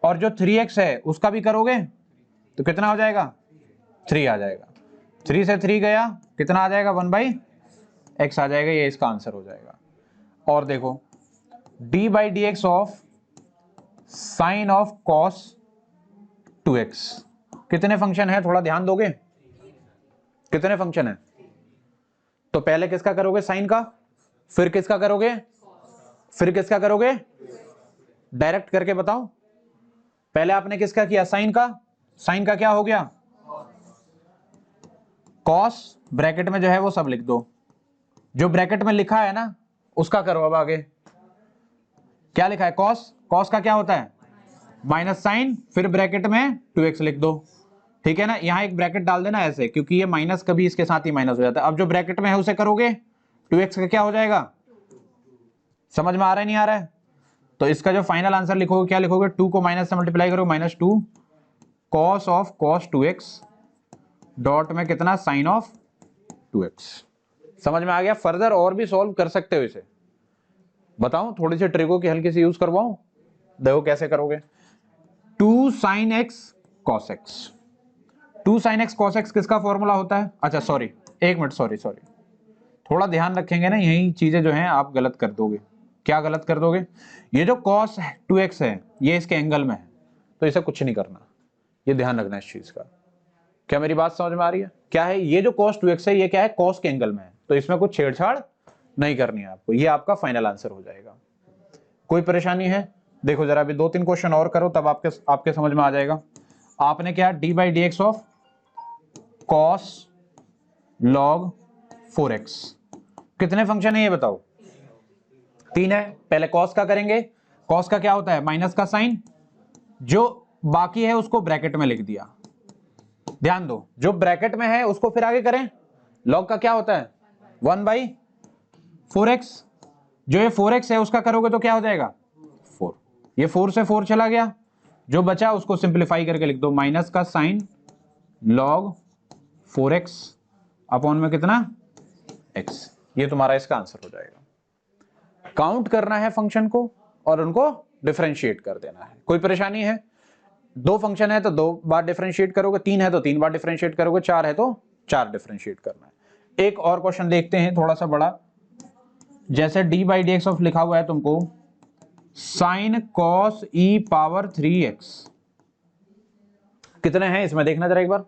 Speaker 1: और जो 3x है उसका भी करोगे तो कितना हो जाएगा? 3 आ जाएगा। 3 से 3 गया, कितना आ जाएगा? 1/x आ जाएगा। ये इसका आंसर हो जाएगा। और देखो, d/dx of sine of cos 2x, कितने फंक्शन है? थोड़ा ध्यान दोगे? कितने फंक्शन है? तो पहले किसका करोगे? साइन का, फिर किसका करोगे? फिर किसका करोगे? डायरेक्ट करके बताओ। पहले आपने किसका किया? साइन का। साइन का क्या हो गया? cos, ब्रैकेट में जो है वो सब लिख दो, जो ब्रैकेट में लिखा है ना उसका करो। अब आगे क्या लिखा है? cos। cos का क्या होता है? माइनस साइन, फिर ब्रैकेट में 2x लिख दो, ठीक है ना। यहां एक ब्रैकेट डाल देना ऐसे, क्योंकि ये माइनस कभी इसके साथ ही माइनस हो जाता है। अब जो ब्रैकेट में है उसे करोगे, 2x का क्या हो जाएगा? समझ में आ रहा है नहीं आ रहा है? तो इसका जो फाइनल आंसर लिखोगे क्या लिखोगे? 2 को माइनस से मल्टीप्लाई करो, -2 cos of cos 2x dot में कितना? Sine of 2x। समझ में आ गया? फर्दर और भी सॉल्व कर सकते हो इसे। बताऊं थोड़ी सी ट्रिको की हल्की सी यूज करवाऊं? देखो कैसे करोगे। 2 sin x cos x। 2 sin x cos x किसका फॉर्मूला होता है? अच्छा सॉरी, एक मिनट, सॉरी थोड़ा ध्यान रखेंगे ना, यही चीजें जो हैं आप गलत कर दोगे। क्या गलत कर दोगे? ये जो cos 2x है ये इसके एंगल में है, तो इसे कुछ नहीं करना, ये ध्यान रखना इस चीज का। क्या मेरी बात समझ में आ रही है? क्या है ये जो cos 2x है, ये क्या है? cos के एंगल में है, तो इसमें कुछ छेड़छाड़ नहीं करनी है आपको। ये आपका फाइनल आंसर हो जाएगा। कोई परेशानी है? देखो जरा अभी 2-3 क्वेश्चन और करो तब आपके समझ में आ जाएगा। आपने क्या? d/dx of cos log 4x। कितने फंक्शन है ये बताओ? 3 है। पहले कॉस का करेंगे। कॉस का क्या होता है? माइनस का साइन, जो बाकी है उसको ब्रैकेट में लिख दिया। ध्यान दो, जो ब्रैकेट में है उसको फिर आगे करें। लॉग का क्या होता है? 1/4x। जो ये 4x है उसका करोगे तो क्या हो जाएगा? 4। ये 4 से 4 चला गया, जो बचा उसको सिंप्लीफाई करके लिख दो, माइनस का साइन लॉग 4x अपॉन में कितना? x। ये तुम्हारा इसका आंसर हो जाएगा। काउंट करना है फंक्शन को और उनको डिफरेंशिएट कर देना है। कोई परेशानी है? 2 फंक्शन है तो 2 बार डिफरेंशिएट करोगे, 3 है तो 3 बार डिफरेंशिएट करोगे, 4 है तो 4 डिफरेंशिएट करना है। एक और क्वेश्चन देखते हैं थोड़ा सा बड़ा। जैसे d/dx ऑफ लिखा हुआ है तुमको sine cos e power 3x। कितने हैं इसमें देखना जरा एक बार,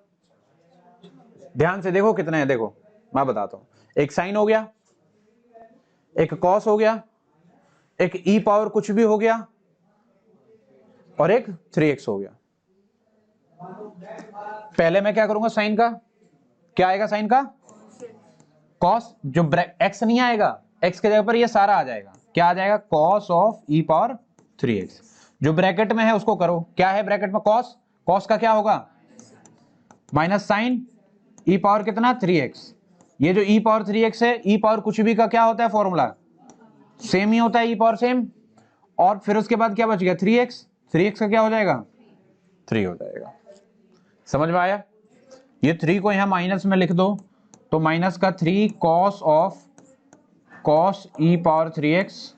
Speaker 1: ध्यान से देखो कितने हैं। देखो मैं बताता हूं, एक साइन हो गया, एक कॉस हो गया, एक e पावर कुछ भी हो गया, और एक 3x हो गया। पहले मैं क्या करूंगा? साइन का क्या आएगा? साइन का कॉस, जो x नहीं आएगा, x के जगह पर ये सारा आ जाएगा। क्या आ जाएगा? Cos of e power 3x। जो ब्रैकेट में है उसको करो। क्या है ब्रैकेट में? कॉस। कॉस का क्या होगा? माइनस साइन e पावर कितना? 3x। ये जो e पावर 3x है, e पावर कुछ भी का क्या होता है फॉर्मूला? सेम ही होता है, e पावर सेम। और फिर उसके बाद क्या बच गया? 3x। 3x का क्या हो जाएगा? 3 हो जाएगा। समझ में आया? ये 3 को यहां माइनस में लिख दो, तो माइनस का 3 cos of cos e power 3x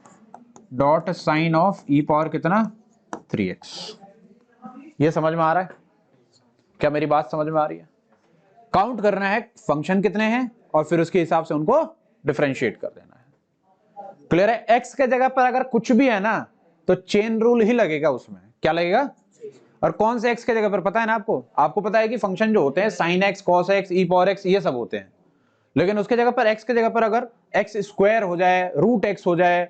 Speaker 1: dot sine of e power कितना? 3x। ये समझ में आ रहा है? क्या मेरी बात समझ में आ रही है? काउंट करना है फंक्शन कितने हैं और फिर उसके हिसाब से उनको डिफरेंशिएट कर देना है। क्लियर है? x के जगह पर अगर कुछ भी है ना तो चेन रूल ही लगेगा उसमें। क्या लगेगा? और कौन से x के जगह पर पता है ना आपको? आपको पता है कि फंक्शन जो होते हैं sine x, cos x, e power x, ये सब होते हैं। लेकिन उसके जगह पर x के जगह पर अगर x स्क्वायर हो जाए, रूट x हो जाए,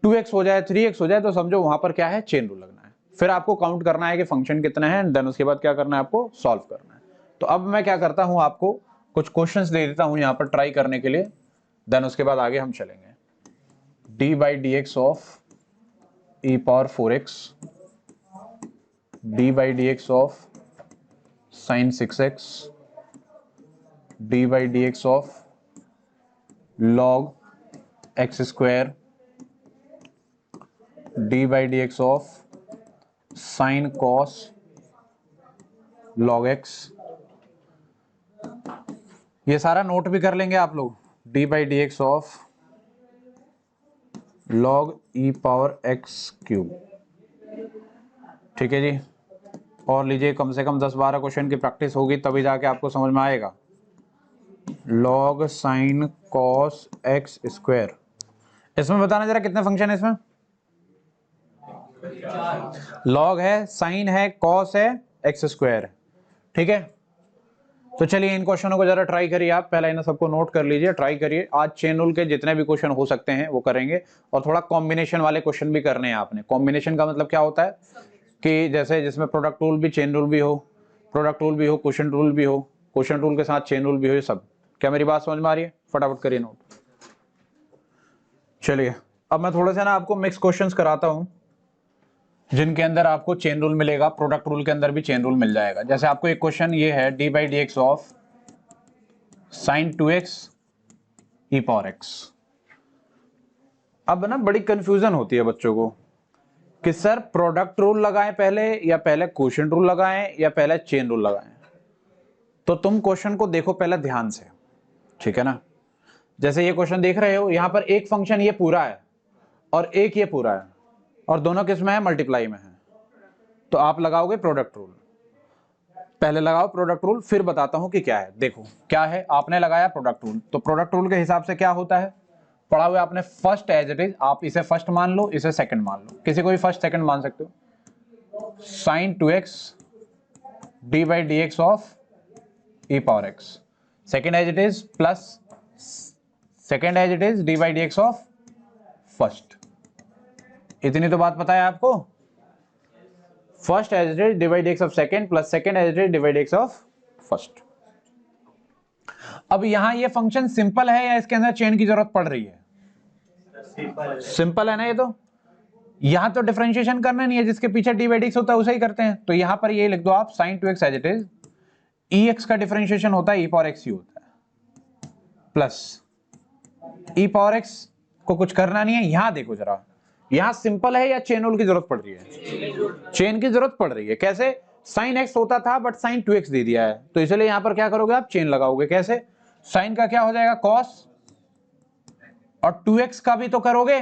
Speaker 1: 2x हो जाए, 3x हो जाए, तो समझो वहां पर क्या है? चेन रूल लगना है। फिर आपको काउंट करना है कि फंक्शन कितने हैं, देन उसके बाद क्या करना है? आपको सॉल्व करना है। तो अब मैं क्या करता हूं, आपको कुछ क्वेश्चंस दे देता हूं यहां पर ट्राई करने के लिए, देन उसके बाद आगे हम चलेंगे। d/dx of e power 4x, d/dx of sin 6x, d/dx of log x square, d/dx of sin cos log x। ये सारा नोट भी कर लेंगे आप लोग। d/dx of log e power x cube. ठीक है जी। और लीजिए, कम से कम 10-12 क्वेश्चन की प्रैक्टिस होगी तभी जाके आपको समझ में आएगा। log sin cos x square. इसमें बताना जरा कितने फंक्शन है इसमें? log है, साइन है, कॉस है, एक्स स्क्वायर है। ठीक है, तो चलिए इन क्वेश्चनों को जरा ट्राई करिए। आप पहले इन सबको नोट कर लीजिए, ट्राई करिए। आज चेन रूल के जितने भी क्वेश्चन हो सकते हैं वो करेंगे, और थोड़ा कॉम्बिनेशन वाले क्वेश्चन भी करने हैं आपने। कॉम्बिनेशन का मतलब क्या होता है कि जैसे जिसमें प्रोडक्ट रूल भी, चेन रूल भी हो, प्रोडक्ट रूल भी हो, क्वेश्चन रूल भी हो, क्वेश्चन रूल के साथ चेन रूल भी हो, ये सब। क्या मेरी बात समझ में आ रही है? फटाफट करिए नोट। चलिए अब मैं थोड़ा सा ना आपको मिक्स क्वेश्चंस कराता हूं, जिनके अंदर आपको चेन रूल मिलेगा, प्रोडक्ट रूल के अंदर भी चेन रूल मिल जाएगा। जैसे आपको एक क्वेश्चन ये है, d/dx of sin 2x e power x। अब ना बड़ी कंफ्यूजन होती है बच्चों को कि सर प्रोडक्ट रूल लगाएं पहले, या पहले क्वोशिएंट रूल लगाएं, या पहले चेन रूल लगाएं। तो तुम क्वेश्चन को देखो पहले ध्यान से, ठीक है ना। जैसे ये क्वेश्चन देख रहे हो, यहां पर एक फंक्शन ये पूरा है और एक ये पूरा है, और दोनों किस में है? मल्टीप्लाई में है। तो आप लगाओगे प्रोडक्ट रूल। पहले लगाओ प्रोडक्ट रूल, फिर बताता हूं कि क्या है। देखो क्या है, आपने लगाया प्रोडक्ट रूल, तो प्रोडक्ट रूल के हिसाब से क्या होता है पढ़ा हुआ आपने। फर्स्ट एज इट इज, आप इसे फर्स्ट मान लो, इसे सेकंड मान लो, किसी को भी फर्स्ट सेकंड मान सकते हो। sin 2x d/dx of e power x, second as it is, plus second as it is d/dx of first. इतनी तो बात पता है आपको। First as it is d/dx of second, plus second as it is d/dx of first. अब यहां ये फंक्शन सिंपल है या इसके अंदर चेन की जरूरत पड़ रही है? सिंपल है ना ये तो। यहां तो डिफरेंशिएशन करना नहीं है, जिसके पीछे डी बाई डी एक्स होता है उसे ही करते हैं। तो यहां पर ये लिख दो आप sin 2x as it is, E X का डिफरेंशिएशन होता है e पावर x ही होता है, प्लस e पावर x को कुछ करना नहीं है। यहां देखो जरा, यहां सिंपल है या चेन रूल की जरूरत पड़ रही है? चेन की जरूरत पड़ रही है। कैसे? sin x होता था बट sin 2x दे दिया है, तो इसलिए यहां पर क्या करोगे आप? चेन लगाओगे। कैसे? sin का क्या हो जाएगा? cos, और 2x का भी तो करोगे,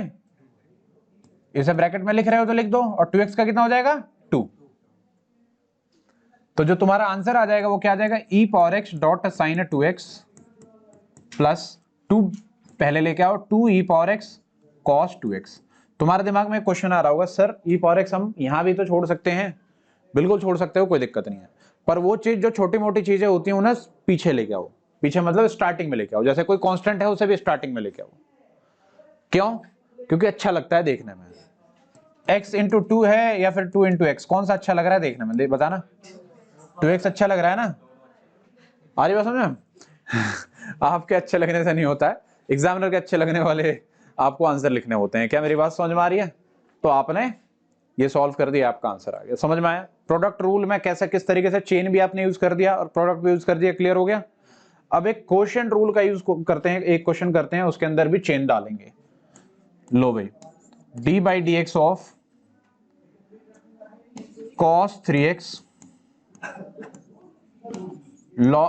Speaker 1: इसे ब्रैकेट में लिख रहे हो तो लिख दो, और 2x का कितना हो जाएगा? 2। तो जो तुम्हारा आंसर आ जाएगा वो क्या आ जाएगा? e power x dot sine 2x plus 2 पहले लेके आओ, 2 e power x cos 2x। तुम्हारे दिमाग में क्वेश्चन आ रहा होगा, सर e पावर x हम यहां भी तो छोड़ सकते हैं। बिल्कुल छोड़ सकते हो, कोई दिक्कत नहीं है, पर वो चीज जो छोटी मोटी चीजें होती हैं उन्हें पीछे लेके आओ। पीछे मतलब स्टार्टिंग में लेके आओ। जैसे कोई कांस्टेंट है उसे भी स्टार्टिंग में लेके आओ। क्यों? क्योंकि अच्छा लगता है देखने में। x इंटू 2 है या फिर 2 इंटू एक्स, कौन सा अच्छा लग रहा है देखने में? बताना। 2x अच्छा लग रहा है ना? आ रही बात समझ में? आपके अच्छे लगने से नहीं होता है, एग्जामिनर के अच्छे लगने वाले आपको आंसर लिखने होते हैं। क्या मेरी बात समझ में आ रही है? तो आपने ये सॉल्व कर दिया, आपका आंसर आ गया। समझ में आया? प्रोडक्ट रूल में कैसे किस तरीके से चेन भी आपने यूज कर दिया और प्रोडक्ट भी यूज कर दिया। क्लियर हो गया? अब एक क्वोशिएंट रूल का यूज करते हैं, एक क्वेश्चन करते हैं, उसके अंदर भी चेन डालेंगे। लो भाई, D by D x of cos 3x law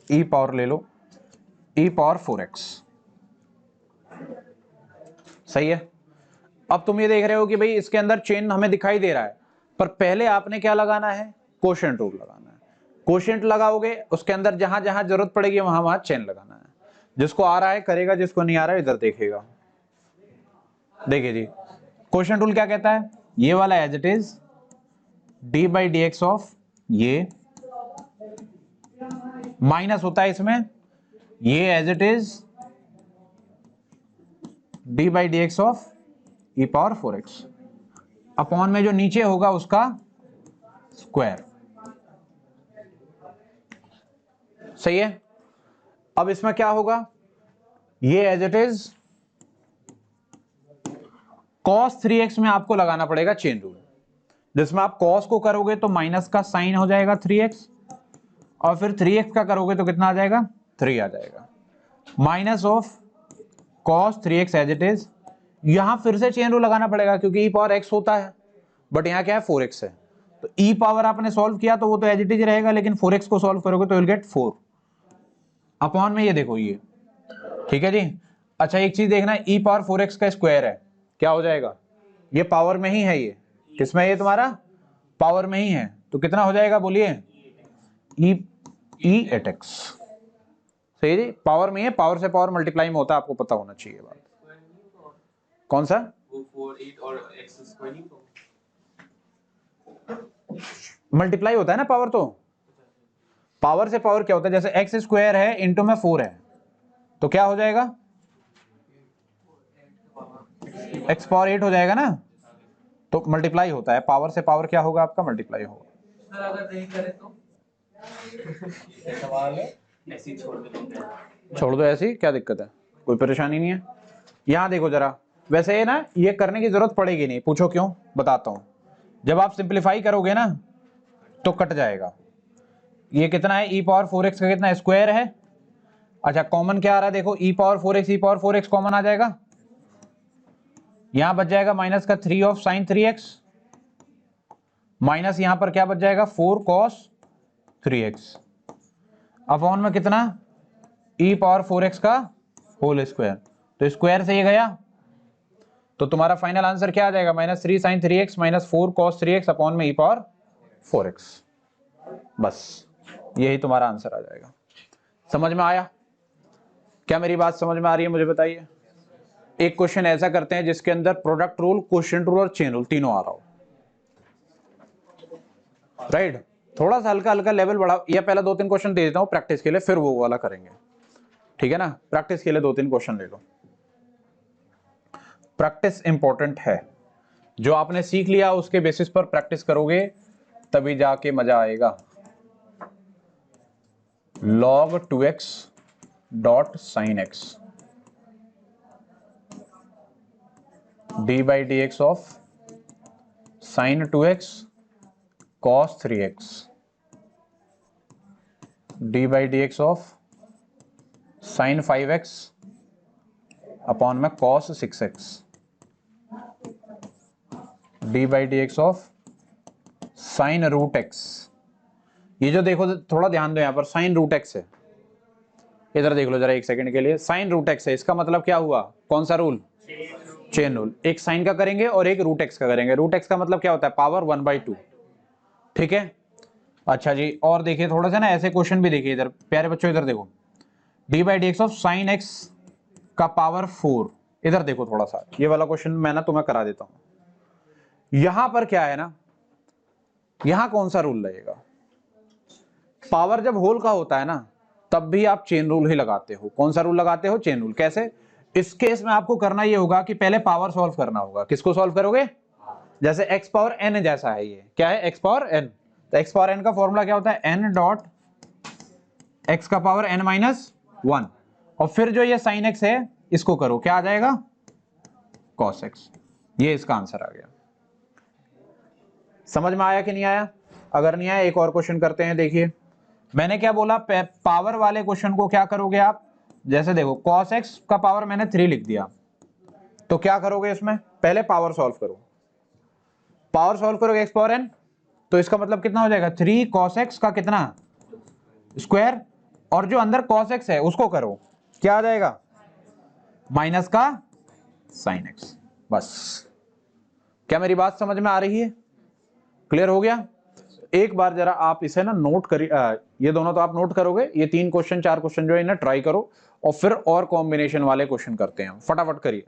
Speaker 1: e power ले लो, e पावर 4x। सही है? अब तुम ये देख रहे हो कि भाई इसके अंदर चेन हमें दिखाई दे रहा है, पर पहले आपने क्या लगाना है? क्वोशिएंट रूल लगाना है। क्वोशिएंट लगाओगे, उसके अंदर जहां जहां जरूरत पड़ेगी वहां वहां चेन लगाना है। जिसको आ रहा है करेगा, जिसको नहीं आ रहा है इधर देखेगा। देखिए जी, क्वोशिएंट रूल क्या कहता है? ये वाला as it is D by D x of ये, माइनस होता है इसमें ये as it is D by D x of E power 4x, upon में जो नीचे होगा उसका स्क्वायर। सही है? अब इसमें क्या होगा? ये as it is cos 3x में आपको लगाना पड़ेगा चेन रूल, जिसमें आप cos को करोगे तो माइनस का साइन हो जाएगा 3x, और फिर 3x का करोगे तो कितना आ जाएगा? 3 आ जाएगा, minus of cos 3x as it is. यहां फिर से चेन रूल लगाना पड़ेगा क्योंकि e पावर x होता है, बट यहां क्या है? 4x है। तो e पावर आपने सॉल्व किया तो वो तो एज इट इज रहेगा, लेकिन 4x को सॉल्व करोगे तो विल गेट 4 अपॉन में ये देखो ये। ठीक है जी? अच्छा एक चीज देखना, e पावर 4x का स्क्वायर है, क्या हो जाएगा? ये पावर में ही है, ये किसमें है? ये तुम्हारा पावर में ही है, तो कितना हो जाएगा बोलिए? e 8x। सही जी? पावर में है, पावर से पावर मल्टीप्लाई में होता है, आपको पता होना चाहिए बात। कौन सा? मल्टीप्लाई होता है ना पावर, तो पावर से पावर क्या होता है? जैसे एक्स स्क्वायर है इंटू में 4 है, तो क्या हो जाएगा? एक्स पावर 8 हो जाएगा ना? तो मल्टीप्लाई होता है, पावर से पावर क्या होगा आपका? मल्टीप्लाई होगा।
Speaker 2: अगर नहीं करे तो सवाल है, ऐसे ही
Speaker 1: छोड़ दो ऐसी, क्या दिक्कत है? कोई परेशानी नहीं है। यहां देखो जरा, वैसे ये ना ये करने की जरूरत पड़ेगी नहीं, पूछो क्यों? बताता हूं। जब आप सिंप्लीफाई करोगे ना तो कट जाएगा। ये कितना है? e पावर 4x का कितना स्क्वायर है। अच्छा कॉमन क्या आ रहा है? देखो e power 4x, e power 4x common आ जाएगा, यहां बच जाएगा माइनस का 3 ऑफ साइन 3x, माइनस यहां पर क्या बच जाएगा? 4 cos 3x, अपॉन में कितना? e पावर 4x का होल स्क्वायर। तो स्क्वायर से ये गया, तो तुम्हारा फाइनल आंसर क्या आ जाएगा? Minus 3 sine 3x minus 4 cos 3x upon में e पावर 4x। बस यही तुम्हारा आंसर आ जाएगा। समझ में आया? क्या मेरी बात समझ में आ रही है? मुझे बताइए। एक क्वेश्चन ऐसा करते हैं जिसके अंदर प्रोडक्ट रूल, क्वोशिएंट रूल और चेन रूल तीनों आ रहा हो। राइट? थोड़ा सा हल्का हल्का लेवल बढ़ा, या पहला 2-3 क्वेश्चन दे देता हूं प्रैक्टिस के लिए, फिर वो वाला करेंगे। ठीक है ना? प्रैक्टिस के लिए 2-3 क्वेश्चन ले लो। प्रैक्टिस इंपॉर्टेंट है, जो आपने सीख लिया उसके बेसिस पर प्रैक्टिस करोगे तभी जाके मजा आएगा। log 2x dot sine x d by D x of sine 2x cos 3x d by D x of sine 5x upon में cos 6x d by D x of sine root x. ये जो देखो थोड़ा ध्यान दो, यहां पर साइन रूट एक्स है, इधर देख लो जरा एक सेकंड के लिए, साइन रूट एक्स है, इसका मतलब क्या हुआ, कौन सा रूल, चेन रूल। एक साइन का करेंगे और एक रूट एक्स का करेंगे। रूट एक्स का मतलब क्या होता है, पावर 1/2, ठीक है। अच्छा जी, और देखिए थोड़ा सा ना ऐसे क्वेश्चन भी देखिए इधर प्यारे बच्चों, इधर देखो D by D x of sign X का पावर 4, इधर देखो थोड़ा सा, ये वाला क्वेश्चन मैं ना तुम्हें करा देता हूं। यहां पर क्या है ना, यहां कौन सा रूल लगेगा, पावर जब होल का होता है ना तब भी आप चेन रूल ही लगाते हो। कौन सा रूल लगाते हो, चेन रूल। कैसे, इस केस में आपको करना ये होगा कि पहले पावर सॉल्व करना होगा। किसको सॉल्व करोगे, जैसे x पावर n जैसा है, ये क्या है x पावर n, तो x पावर n का फॉर्मूला क्या होता है, n डॉट x का पावर n माइनस 1, और फिर जो ये साइन x है इसको करो, क्या आ जाएगा, cos x। ये इसका आंसर आ गया। समझ में आया कि नहीं आया, अगर नहीं आया एक और क्वेश्चन करते हैं। देखिए मैंने क्या बोला, पावर वाले क्वेश्चन को क्या करोगे आप, जैसे देखो cos x का पावर मैंने 3 लिख दिया, तो क्या करोगे इसमें, पहले पावर सॉल्व करो, पावर सॉल्व करोगे x पावर n, तो इसका मतलब कितना हो जाएगा, 3 cos x का कितना स्क्वायर, और जो अंदर cos x है उसको करो, क्या आ जाएगा, माइनस का sin x। बस, क्या मेरी बात समझ में आ रही है, क्लियर हो गया। एक बार जरा आप इसे ना नोट करिए, ये दोनों तो आप नोट करोगे, ये 3 क्वेश्चन 4 क्वेश्चन जो है इन्हें ट्राई करो, और फिर और कॉम्बिनेशन वाले क्वेश्चन करते हैं, फटाफट करिए।